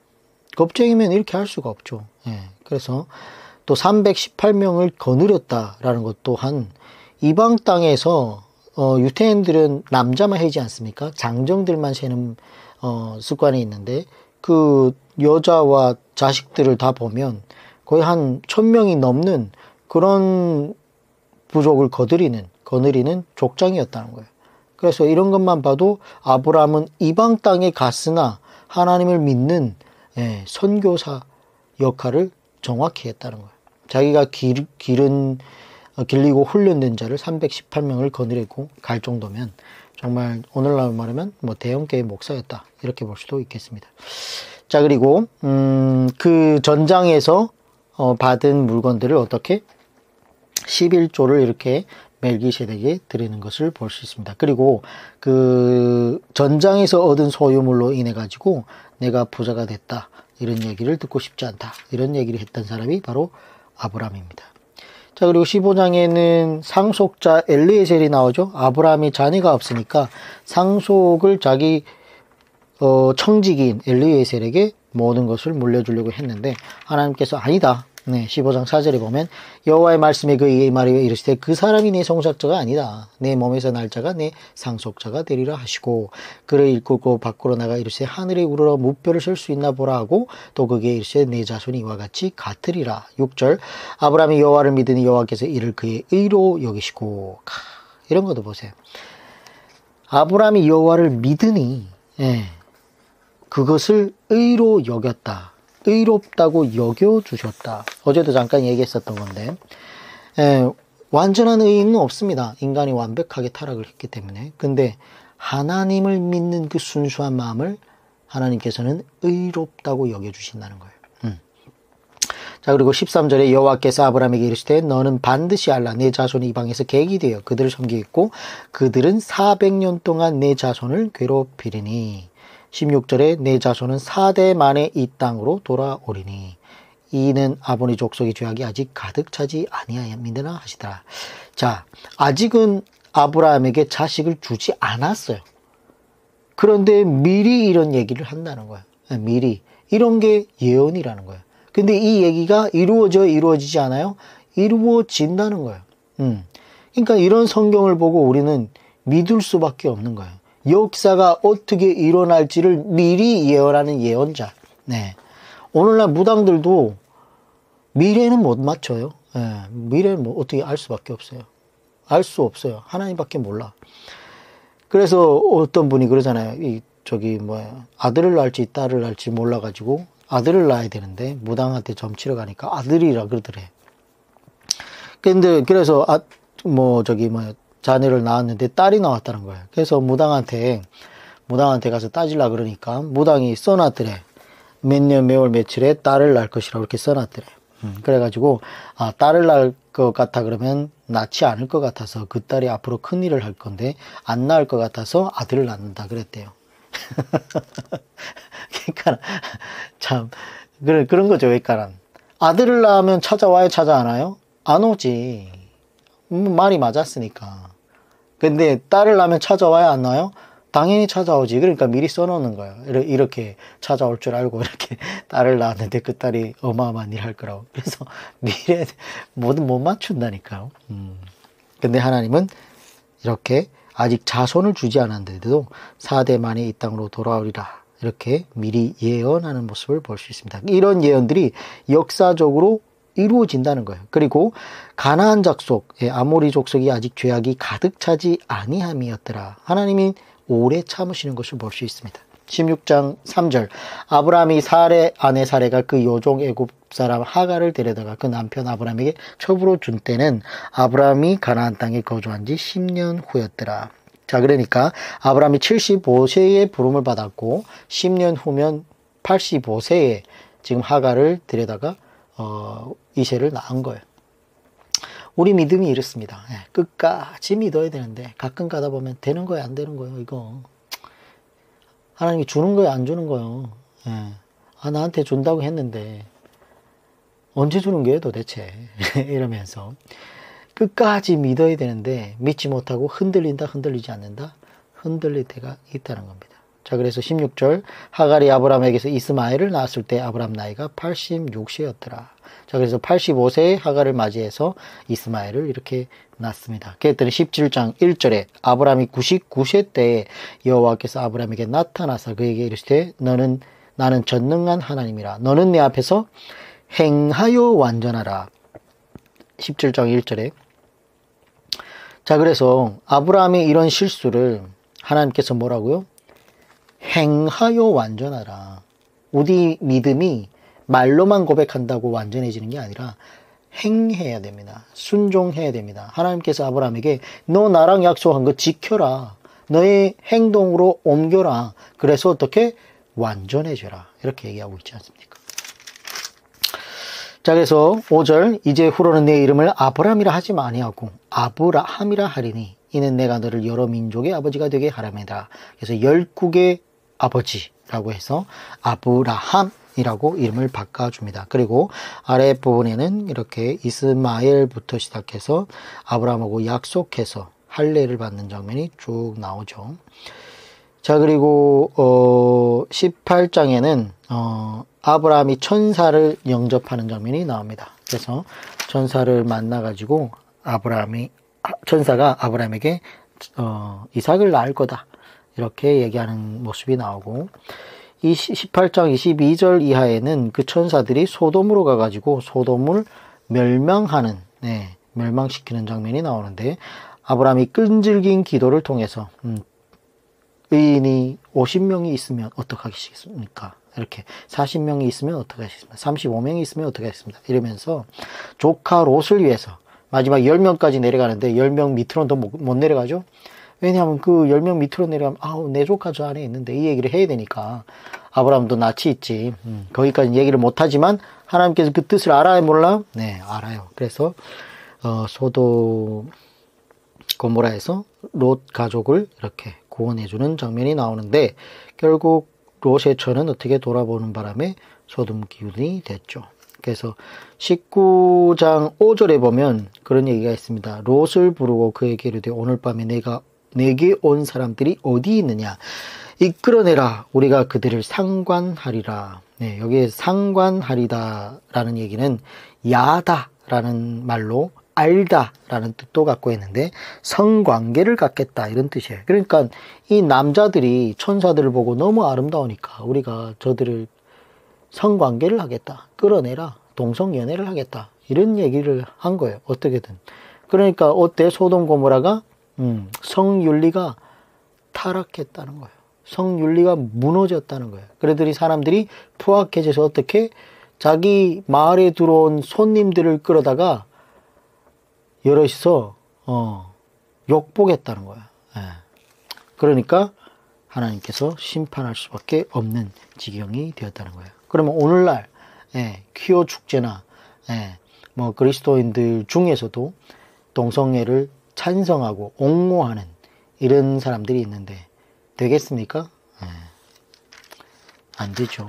겁쟁이면 이렇게 할 수가 없죠. 그래서 또 318명을 거느렸다라는 것 또한 이방 땅에서 유태인들은 남자만 해지 않습니까? 장정들만 세는 습관이 있는데 그 여자와 자식들을 다 보면 거의 한 1000명이 넘는 그런 부족을 거느리는 족장이었다는 거예요. 그래서 이런 것만 봐도 아브라함은 이방 땅에 갔으나 하나님을 믿는 선교사 역할을 정확히 했다는 거예요. 자기가 길리고 훈련된 자를 318명을 거느리고 갈 정도면 정말 오늘날 말하면 대형교회 목사였다 이렇게 볼 수도 있겠습니다. 자, 그리고 그 전장에서 받은 물건들을 어떻게 11조를 이렇게 멜기세덱에게 드리는 것을 볼 수 있습니다. 그리고 그 전장에서 얻은 소유물로 인해 가지고 내가 부자가 됐다. 이런 얘기를 듣고 싶지 않다. 이런 얘기를 했던 사람이 바로 아브람입니다. 자, 그리고 15장에는 상속자 엘리에셀이 나오죠. 아브라함이 자녀가 없으니까 상속을 자기 청지기인 엘리에셀에게 모든 것을 물려주려고 했는데 하나님께서 아니다. 네, 15장 4절에 보면 여호와의 말씀에 그에게 말하여 이르시되 그 사람이 내 송작자가 아니다. 내 몸에서 날 자가 내 상속자가 되리라 하시고 그를 이끌고 밖으로 나가 이르시되 하늘에 우러러 무뼈를 셀 수 있나 보라 하고 또 그에게 이르시되 내 자손이 이와 같이 같으리라. 6절 아브라함이 여호와를 믿으니 여호와께서 이를 그의 의로 여기시고 이런 것도 보세요. 아브라함이 여호와를 믿으니 그것을 의로 여겼다. 의롭다고 여겨주셨다. 어제도 잠깐 얘기했었던 건데 완전한 의인은 없습니다. 인간이 완벽하게 타락을 했기 때문에. 근데 하나님을 믿는 그 순수한 마음을 하나님께서는 의롭다고 여겨주신다는 거예요. 자, 그리고 13절에 여호와께서 아브라함에게 이르시되 너는 반드시 알라. 내 자손이 이방에서 객이 되어 그들을 섬기겠고 그들은 400년 동안 내 자손을 괴롭히리니 16절에 내 자손은 4대 만에 이 땅으로 돌아오리니 이는 아버지 족속의 죄악이 아직 가득 차지 아니하였느니라 하시더라. 자, 아직은 아브라함에게 자식을 주지 않았어요. 그런데 미리 이런 얘기를 한다는 거예요. 미리. 이런 게 예언이라는 거예요. 근데 이 얘기가 이루어지지 않아요? 이루어진다는 거예요. 그러니까 이런 성경을 보고 우리는 믿을 수밖에 없는 거예요. 역사가 어떻게 일어날지를 미리 예언하는 예언자. 네. 오늘날 무당들도 미래는 못 맞춰요. 미래는 뭐 어떻게 알 수밖에 없어요. 알 수 없어요. 하나님밖에 몰라. 그래서 어떤 분이 그러잖아요. 아들을 낳을지 딸을 낳을지 몰라가지고 아들을 낳아야 되는데 무당한테 점치러 가니까 아들이라 그러더래. 근데 그래서 자녀를 낳았는데 딸이 나왔다는 거예요. 그래서 무당한테 가서 따지려 그러니까 무당이 써놨더래. 몇 년 몇월 며칠에 딸을 낳을 것이라고 이렇게 써놨더래. 그래가지고 딸을 낳을 것 같아 그러면 낳지 않을 것 같아서 그 딸이 앞으로 큰일을 할 건데 안 낳을 것 같아서 아들을 낳는다 그랬대요. 그러니까 참 그런 거죠. 그러니까 아들을 낳으면 찾아와요, 찾아 안 와요? 안 오지. 말이 맞았으니까. 근데 딸을 낳으면 찾아와야 안 와요? 당연히 찾아오지. 그러니까 미리 써놓는 거예요. 이렇게 찾아올 줄 알고 이렇게 딸을 낳았는데 그 딸이 어마어마한 일 할 거라고. 그래서 미래 뭐든 못 맞춘다니까요. 근데 하나님은 이렇게 아직 자손을 주지 않았는데도 4대 만에 이 땅으로 돌아오리라. 이렇게 미리 예언하는 모습을 볼 수 있습니다. 이런 예언들이 역사적으로 이루어진다는 거예요. 그리고 가나안 족속, 아모리 족속이 아직 죄악이 가득 차지 아니함이었더라. 하나님이 오래 참으시는 것을 볼 수 있습니다. 16장 3절 아브라함이 아내 사레가 그 요종 애굽 사람 하갈을 데려다가 그 남편 아브라함에게 첩으로 준 때는 아브라함이 가나안 땅에 거주한 지 10년 후였더라. 자, 그러니까 아브라함이 75세에 부름을 받았고 10년 후면 85세에 지금 하갈을 데려다가 이세를 낳은 거예요. 우리 믿음이 이렇습니다. 끝까지 믿어야 되는데 가끔 가다 보면 되는 거예요, 안 되는 거예요. 이거 하나님이 주는 거예요, 안 주는 거예요. 나한테 준다고 했는데 언제 주는 거예요 도대체. 이러면서 끝까지 믿어야 되는데 믿지 못하고 흔들린다, 흔들리지 않는다, 흔들릴 때가 있다는 겁니다. 자, 그래서 16절 하갈이 아브라함에게서 이스마엘을 낳았을 때 아브라함 나이가 86세였더라. 자, 그래서 85세에 하갈을 맞이해서 이스마엘을 이렇게 낳습니다. 그랬더니 17장 1절에 아브라함이 99세 때에 여호와께서 아브라함에게 나타나서 그에게 이르시되 나는 전능한 하나님이라. 너는 내 앞에서 행하여 완전하라. 17장 1절에. 자, 그래서 아브라함의 이런 실수를 하나님께서 뭐라고요? 행하여 완전하라. 우리 믿음이 말로만 고백한다고 완전해지는 게 아니라 행해야 됩니다. 순종해야 됩니다. 하나님께서 아브라함에게 너 나랑 약속한 거 지켜라. 너의 행동으로 옮겨라. 그래서 어떻게? 완전해져라. 이렇게 얘기하고 있지 않습니까? 자, 그래서 5절 이제 후로는 내 이름을 아브라함이라 하지 아니하고 아브라함이라 하리니 이는 내가 너를 여러 민족의 아버지가 되게 하람이다. 그래서 열국의 아버지라고 해서 아브라함 이라고 이름을 바꿔줍니다. 그리고 아랫부분에는 이렇게 이스마엘부터 시작해서 아브라함하고 약속해서 할례를 받는 장면이 쭉 나오죠. 자, 그리고 18장에는 아브라함이 천사를 영접하는 장면이 나옵니다. 그래서 천사를 만나가지고 천사가 아브라함에게 이삭을 낳을 거다 이렇게 얘기하는 모습이 나오고, 이 18장 22절 이하에는 그 천사들이 소돔으로 가가지고 소돔을 멸망시키는 장면이 나오는데, 아브라함이 끈질긴 기도를 통해서 의인이 50명이 있으면 어떡하겠습니까? 이렇게 40명이 있으면 어떡하겠습니까? 35명이 있으면 어떡하겠습니까? 이러면서 조카 롯을 위해서 마지막 10명까지 내려가는데 10명 밑으로는 더 못 내려가죠? 왜냐하면 그 10명 밑으로 내려가면 내 조카 저 안에 있는데 이 얘기를 해야 되니까. 아브라함도 낯이 있지. 거기까지 얘기를 못하지만 하나님께서 그 뜻을 알아요, 몰라? 네, 알아요. 그래서 소돔 고모라에서 롯 가족을 이렇게 구원해주는 장면이 나오는데, 결국 롯의 처는 어떻게 돌아보는 바람에 소돔 기운이 됐죠. 그래서 19장 5절에 보면 그런 얘기가 있습니다. 롯을 부르고 그에게 이르되 오늘 밤에 내게 온 사람들이 어디 있느냐, 이끌어내라, 우리가 그들을 상관하리라. 네, 여기에 상관하리다라는 얘기는 야다라는 말로 알다라는 뜻도 갖고 있는데, 성관계를 갖겠다 이런 뜻이에요. 그러니까 이 남자들이 천사들을 보고 너무 아름다우니까 우리가 저들을 성관계를 하겠다, 끌어내라, 동성연애를 하겠다 이런 얘기를 한 거예요. 어떻게든. 그러니까 어때? 소돔 고모라가 성윤리가 타락했다는 거예요. 성윤리가 무너졌다는 거예요. 그러더니 사람들이 포악해져서 어떻게 자기 마을에 들어온 손님들을 끌어다가 여럿이서 욕보겠다는 거야. 예. 그러니까 하나님께서 심판할 수밖에 없는 지경이 되었다는 거예요. 그러면 오늘날 퀴어 축제나 뭐 그리스도인들 중에서도 동성애를 찬성하고 옹호하는 이런 사람들이 있는데 되겠습니까? 안 되죠.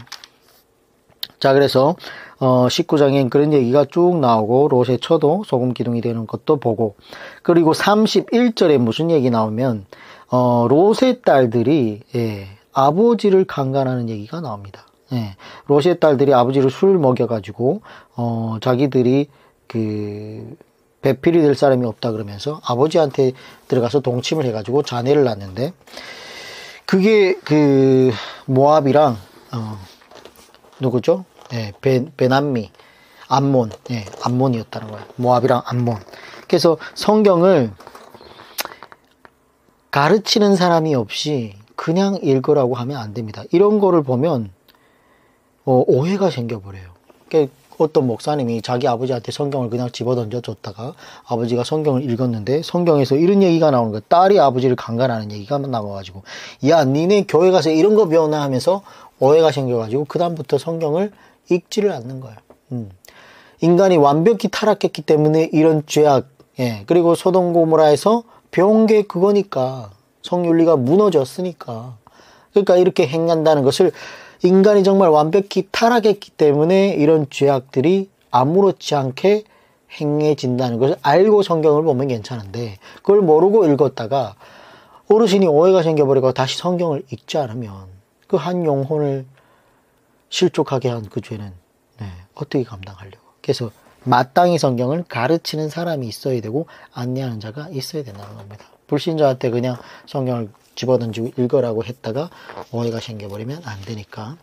자, 그래서 19장엔 그런 얘기가 쭉 나오고, 롯의 처도 소금 기둥이 되는 것도 보고, 그리고 31절에 무슨 얘기 나오면 롯의 딸들이 아버지를 강간하는 얘기가 나옵니다. 롯의 딸들이 아버지를 술 먹여가지고 자기들이 그 배필이 될 사람이 없다 그러면서 아버지한테 들어가서 동침을 해가지고 자녀를 낳는데, 그게 그 모압이랑 누구죠? 베남미, 암몬, 암몬이었다는 거예요. 모압이랑 암몬. 그래서 성경을 가르치는 사람이 없이 그냥 읽으라고 하면 안 됩니다. 이런 거를 보면 오해가 생겨버려요. 그러니까 어떤 목사님이 자기 아버지한테 성경을 그냥 집어던져 줬다가 아버지가 성경을 읽었는데 성경에서 이런 얘기가 나오는 거예요. 딸이 아버지를 강간하는 얘기가 나와가지고, 야, 니네 교회 가서 이런 거 배웠나 하면서 오해가 생겨가지고 그 다음부터 성경을 읽지를 않는 거예요. 인간이 완벽히 타락했기 때문에 이런 죄악, 그리고 소돔 고모라에서 배운 게 그거니까, 성윤리가 무너졌으니까. 그러니까 이렇게 행한다는 것을, 인간이 정말 완벽히 타락했기 때문에 이런 죄악들이 아무렇지 않게 행해진다는 것을 알고 성경을 보면 괜찮은데, 그걸 모르고 읽었다가 어르신이 오해가 생겨버리고 다시 성경을 읽지 않으면 그 한 영혼을 실족하게 한 그 죄는 어떻게 감당하려고. 그래서 마땅히 성경을 가르치는 사람이 있어야 되고 안내하는 자가 있어야 된다는 겁니다. 불신자한테 그냥 성경을 집어던지고 읽으라고 했다가 오해가 생겨버리면 안 되니까.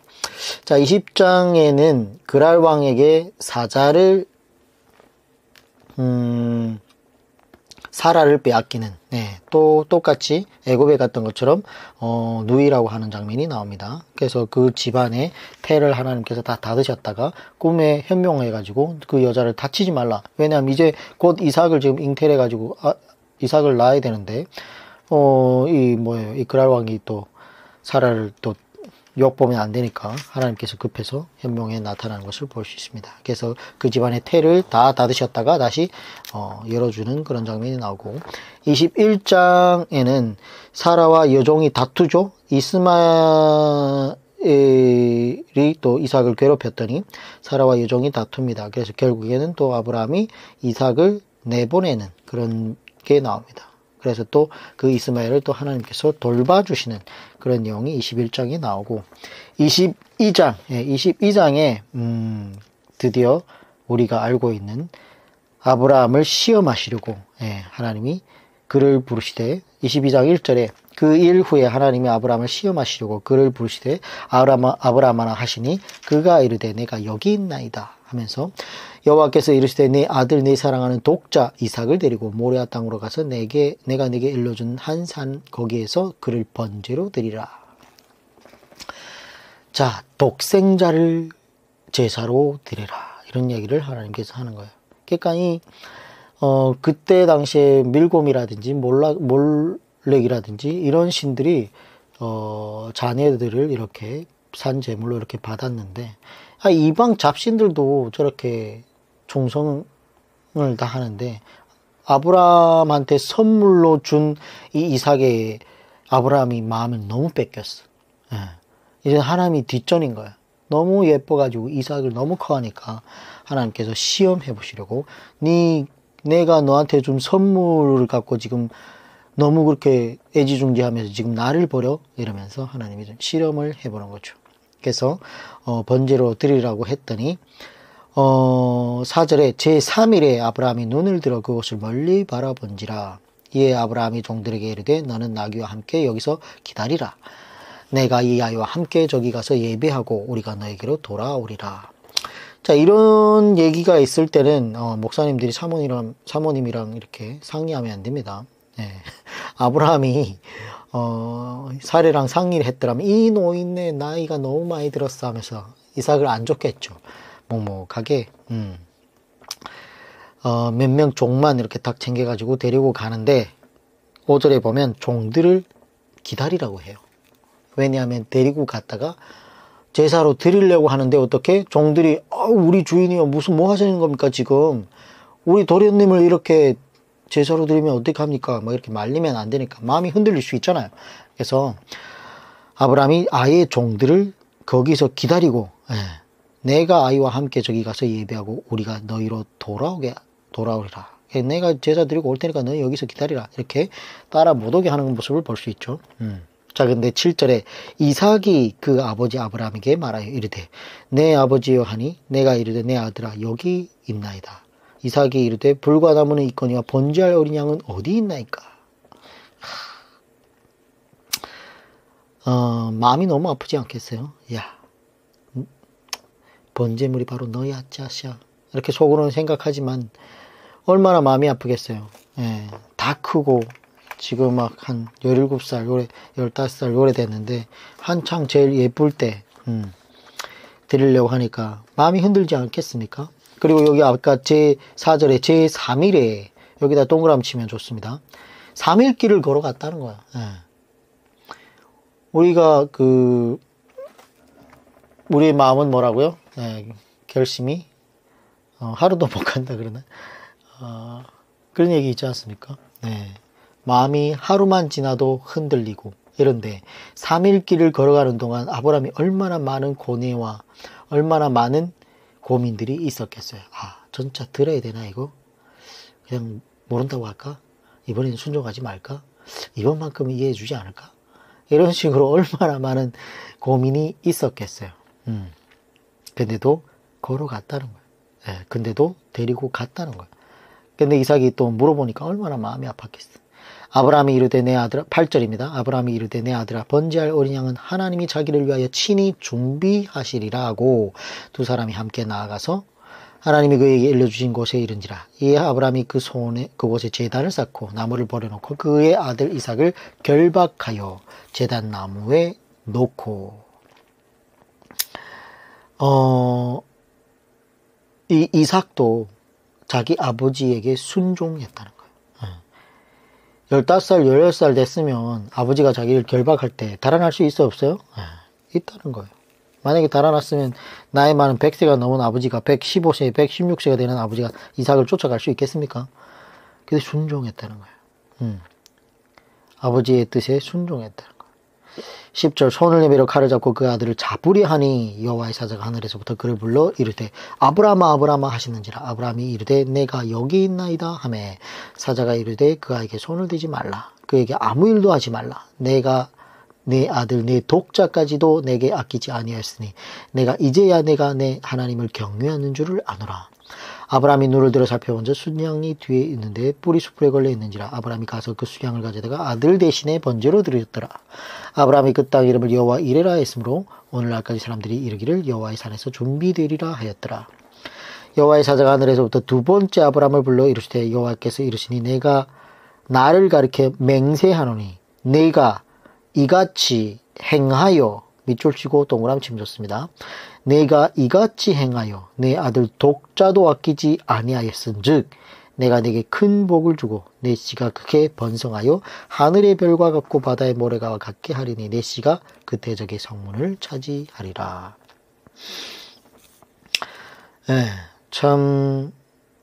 자, 20장에는 그랄 왕에게 사라를 빼앗기는, 또 똑같이 애굽에 갔던 것처럼 누이라고 하는 장면이 나옵니다. 그래서 그 집안에 태를 하나님께서 다 닫으셨다가 꿈에 현명해가지고 그 여자를 다치지 말라. 왜냐하면 이제 곧 이삭을 지금 잉태해가지고 이삭을 낳아야 되는데 이 그랄 왕이 또 사라를 또 욕보면 안 되니까 하나님께서 급해서 현명에 나타나는 것을 볼 수 있습니다. 그래서 그 집안의 태를 다 닫으셨다가 다시 열어주는 그런 장면이 나오고, 21장에는 사라와 여종이 다투죠. 라헬이 또 이삭을 괴롭혔더니 사라와 여종이 다툽니다. 그래서 결국에는 또 아브라함이 이삭을 내보내는 그런 게 나옵니다. 그래서 또 그 이스마엘을 또 하나님께서 돌봐주시는 그런 내용이 21장에 나오고 22장에 드디어 우리가 알고 있는 아브라함을 시험하시려고 하나님이 그를 부르시되 22장 1절에 그 일 후에 하나님이 아브라함을 시험하시려고 그를 부르시되 아브라함아 하시니 그가 이르되 내가 여기 있나이다 하면서 여호와께서 이르시되 내 아들 내 사랑하는 독자 이삭을 데리고 모리아 땅으로 가서 내가 네게 일러준 한 산 거기에서 그를 번제로 드리라. 자, 독생자를 제사로 드리라 이런 얘기를 하나님께서 하는 거예요. 그러니까 그때 당시에 밀곰이라든지 몰렉이라든지 이런 신들이 자녀들을 이렇게 산 제물로 이렇게 받았는데 이방 잡신들도 저렇게 충성을 다 하는데 아브라함한테 선물로 준 이 이삭의 아브라함이 마음을 너무 뺏겼어. 이제 하나님이 뒷전인 거야. 너무 예뻐가지고 이삭을 너무 커하니까 하나님께서 시험해 보시려고 내가 너한테 준 선물을 갖고 지금 너무 그렇게 애지중지하면서 지금 나를 버려? 이러면서 하나님이 좀 실험을 해보는 거죠. 그래서 번제로 드리라고 했더니 4절에 제3일에 아브라함이 눈을 들어 그곳을 멀리 바라본지라. 이에 아브라함이 종들에게 이르되 너는 나귀와 함께 여기서 기다리라. 내가 이 아이와 함께 저기 가서 예배하고 우리가 너에게로 돌아오리라. 자, 이런 얘기가 있을 때는 목사님들이 사모님이랑 이렇게 상의하면 안 됩니다. 아브라함이 사례랑 상의를 했더라면 이 노인네 나이가 너무 많이 들었어 하면서 이삭을 안 줬겠죠. 묵묵하게 몇 명 종만 이렇게 딱 챙겨가지고 데리고 가는데 5절에 보면 종들을 기다리라고 해요. 왜냐하면 데리고 갔다가 제사로 드리려고 하는데 어떻게 종들이 우리 주인이요 무슨 뭐 하시는 겁니까 지금 우리 도련님을 이렇게 제사로 드리면 어떻게 합니까? 막 이렇게 말리면 안 되니까 마음이 흔들릴 수 있잖아요. 그래서 아브라함이 아예 종들을 거기서 기다리고 내가 아이와 함께 저기 가서 예배하고 우리가 너희로 돌아오리라. 내가 제사 드리고 올 테니까 너희 여기서 기다리라. 이렇게 따라 못 오게 하는 모습을 볼 수 있죠. 자, 근데 7절에 이삭이 그 아버지 아브라함에게 말하여 이르되 내 아버지여 하니 내가 이르되 내 아들아 여기 있나이다. 이삭이 이르되 불과 나무는 있거니와 번제할 어린 양은 어디 있나이까. 마음이 너무 아프지 않겠어요? 야, 번제물이 바로 너야 짜샤 이렇게 속으로는 생각하지만 얼마나 마음이 아프겠어요. 다 크고 지금 막 한 17살, 15살 요래 됐는데 한창 제일 예쁠 때 드리려고 하니까 마음이 흔들지 않겠습니까? 그리고 여기 아까 제4절에 제3일에 여기다 동그라미 치면 좋습니다. 3일 길을 걸어갔다는 거야. 우리가 우리의 마음은 뭐라고요? 결심이 하루도 못 간다 그러나 그런 얘기 있지 않습니까? 마음이 하루만 지나도 흔들리고 이런데 3일 길을 걸어가는 동안 아브라함이 얼마나 많은 고뇌와 얼마나 많은 고민들이 있었겠어요. 전차 들어야 되나 이거? 그냥 모른다고 할까? 이번에는 순종하지 말까? 이번만큼은 이해해 주지 않을까? 이런 식으로 얼마나 많은 고민이 있었겠어요. 근데도 걸어갔다는 거예요. 근데도 데리고 갔다는 거예요. 근데 이삭이 또 물어보니까 얼마나 마음이 아팠겠어. 아브라함이 이르되 내 아들아 8절입니다. 아브라함이 이르되 내 아들아 번제할 어린 양은 하나님이 자기를 위하여 친히 준비하시리라 하고 두 사람이 함께 나아가서 하나님이 그에게 일러주신 곳에 이른지라. 이에 아브라함이 그곳에 제단을 쌓고 나무를 버려놓고 그의 아들 이삭을 결박하여 제단 나무에 놓고 이 이삭도 자기 아버지에게 순종했다는 거예요. 15살, 16살 됐으면 아버지가 자기를 결박할 때 달아날 수 있어 없어요? 있다는 거예요. 만약에 달아났으면 나이 많은 100세가 넘은 아버지가 115세, 116세가 되는 아버지가 이삭을 쫓아갈 수 있겠습니까? 근데 순종했다는 거예요. 아버지의 뜻에 순종했다는 거예요. 10절 손을 내밀어 칼을 잡고 그 아들을 잡으려 하니 여호와의 사자가 하늘에서부터 그를 불러 이르되 아브라함아 아브라함아 하시는지라. 아브라함이 이르되 내가 여기 있나이다 하매 사자가 이르되 그 아이에게 손을 대지 말라. 그에게 아무 일도 하지 말라. 내가 내 아들 내 독자까지도 내게 아끼지 아니하였으니 내가 이제야 내가 내 하나님을 경외하는 줄을 아노라. 아브라함이 눈을 들어 살펴본즉 순양이 뒤에 있는데 뿔이 수풀에 걸려 있는지라. 아브라함이 가서 그 순양을 가져다가 아들 대신에 번제로 드렸더라. 아브라함이 그 땅 이름을 여호와 이레라 했으므로 오늘날까지 사람들이 이르기를 여호와의 산에서 준비되리라 하였더라. 여호와의 사자가 하늘에서부터 두 번째 아브라함을 불러 이르시되 여호와께서 이르시니 내가 나를 가리켜 맹세하노니 내가 이같이 행하여 밑줄 치고 동그라미 치면 좋습니다. 내가 이같이 행하여 내 아들 독자도 아끼지 아니하였은즉 내가 내게 큰 복을 주고 내 씨가 크게 번성하여 하늘의 별과 같고 바다의 모래가 같게 하리니 내 씨가 그 대적의 성문을 차지하리라. 참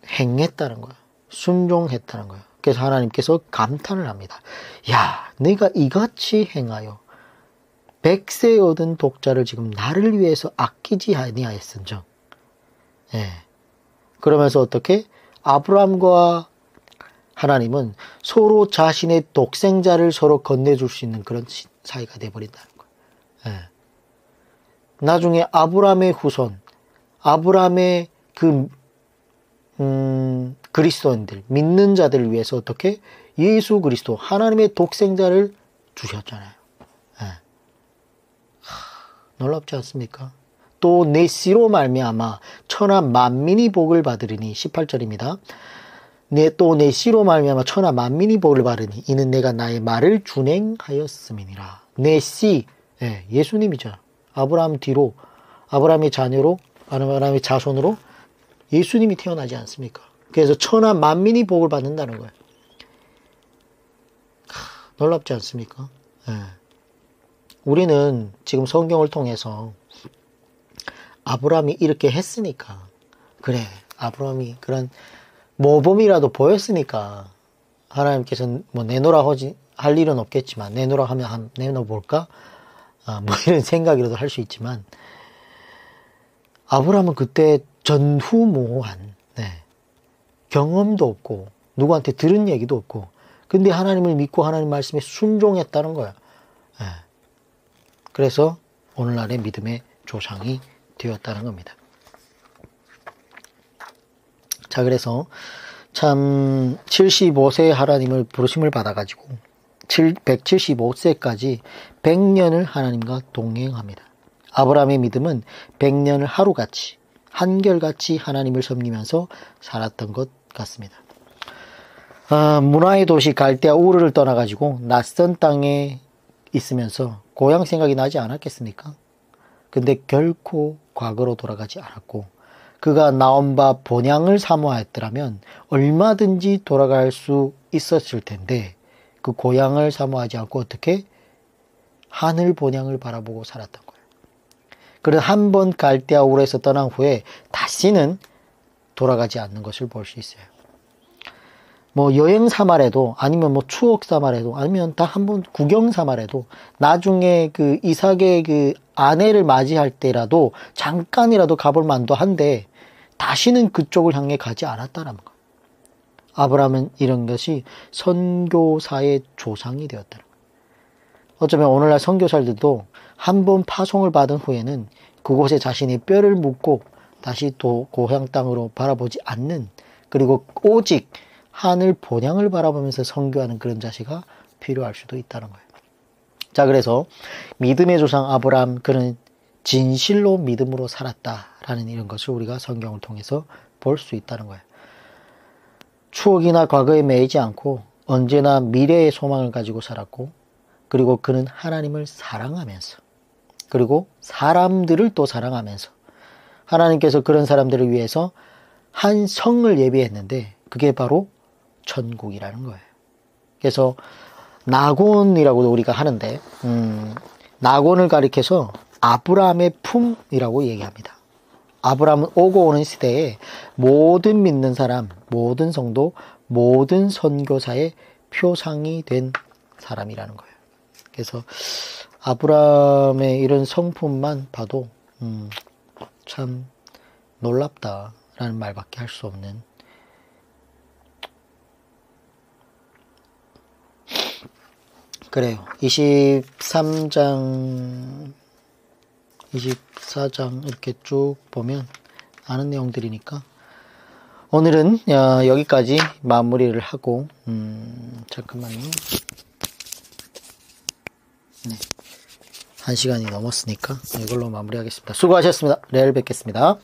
행했다는 거야. 순종했다는 거야. 그래서 하나님께서 감탄을 합니다. 야, 내가 이같이 행하여 100세 얻은 독자를 지금 나를 위해서 아끼지 아니하였은즉. 그러면서 어떻게? 아브라함과 하나님은 서로 자신의 독생자를 서로 건네줄 수 있는 그런 사이가 되어버린다는 거예요. 나중에 아브라함의 후손, 아브라함의 그리스도인들, 믿는 자들을 위해서 어떻게? 예수 그리스도, 하나님의 독생자를 주셨잖아요. 놀랍지 않습니까? 또 내 씨로 말미암아 천하 만민이 복을 받으리니 18절입니다. 또 내 씨로 말미암아 천하 만민이 복을 받으니 이는 내가 나의 말을 준행하였음이니라. 내 씨, 예수님이죠. 아브라함 뒤로, 아브라함의 자녀로, 아브라함의 자손으로 예수님이 태어나지 않습니까? 그래서 천하 만민이 복을 받는다는 거예요. 놀랍지 않습니까? 우리는 지금 성경을 통해서 아브라함이 이렇게 했으니까, 그래, 아브라함이 그런 모범이라도 보였으니까 하나님께서 뭐 내놓으라 할 일은 없겠지만 내놓으라 하면 내놓아볼까? 뭐 이런 생각이라도 할 수 있지만 아브라함은 그때 전후무한 경험도 없고 누구한테 들은 얘기도 없고 근데 하나님을 믿고 하나님 말씀에 순종했다는 거야. 그래서 오늘날의 믿음의 조상이 되었다는 겁니다. 자, 그래서 참 75세 하나님을 부르심을 받아가지고 175세까지 100년을 하나님과 동행합니다. 아브라함의 믿음은 100년을 하루같이 한결같이 하나님을 섬기면서 살았던 것 같습니다. 문화의 도시 갈대아 우르를 떠나가지고 낯선 땅에 있으면서 고향 생각이 나지 않았겠습니까? 근데 결코 과거로 돌아가지 않았고 그가 나온 바 본향을 사모하였더라면 얼마든지 돌아갈 수 있었을 텐데 그 고향을 사모하지 않고 어떻게? 하늘 본향을 바라보고 살았던 거예요. 그래서 한 번 갈대아 우르에서 떠난 후에 다시는 돌아가지 않는 것을 볼 수 있어요. 뭐 여행 삼아래도 아니면 뭐 추억 삼아래도 아니면 다 한번 구경 삼아래도 나중에 그 이삭의 그 아내를 맞이할 때라도 잠깐이라도 가볼 만도 한데 다시는 그쪽을 향해 가지 않았다는 거예요. 아브라함은 이런 것이 선교사의 조상이 되었다는 거예요. 어쩌면 오늘날 선교사들도 한 번 파송을 받은 후에는 그곳에 자신의 뼈를 묻고 다시 또 고향 땅으로 바라보지 않는 그리고 오직 하늘 본향을 바라보면서 선교하는 그런 자세가 필요할 수도 있다는 거예요. 자, 그래서 믿음의 조상 아브라함 그는 진실로 믿음으로 살았다라는 이런 것을 우리가 성경을 통해서 볼 수 있다는 거예요. 추억이나 과거에 매이지 않고 언제나 미래의 소망을 가지고 살았고 그리고 그는 하나님을 사랑하면서 그리고 사람들을 또 사랑하면서 하나님께서 그런 사람들을 위해서 한 성을 예비했는데 그게 바로 천국이라는 거예요. 그래서 낙원이라고도 우리가 하는데 낙원을 가리켜서 아브라함의 품이라고 얘기합니다. 아브라함은 오고 오는 시대에 모든 믿는 사람, 모든 성도, 모든 선교사의 표상이 된 사람이라는 거예요. 그래서 아브라함의 이런 성품만 봐도 참 놀랍다라는 말밖에 할 수 없는, 그래요. 23장, 24장 이렇게 쭉 보면 아는 내용들이니까 오늘은 여기까지 마무리를 하고, 잠깐만요. 네. 1시간이 넘었으니까 이걸로 마무리하겠습니다. 수고하셨습니다. 내일 뵙겠습니다.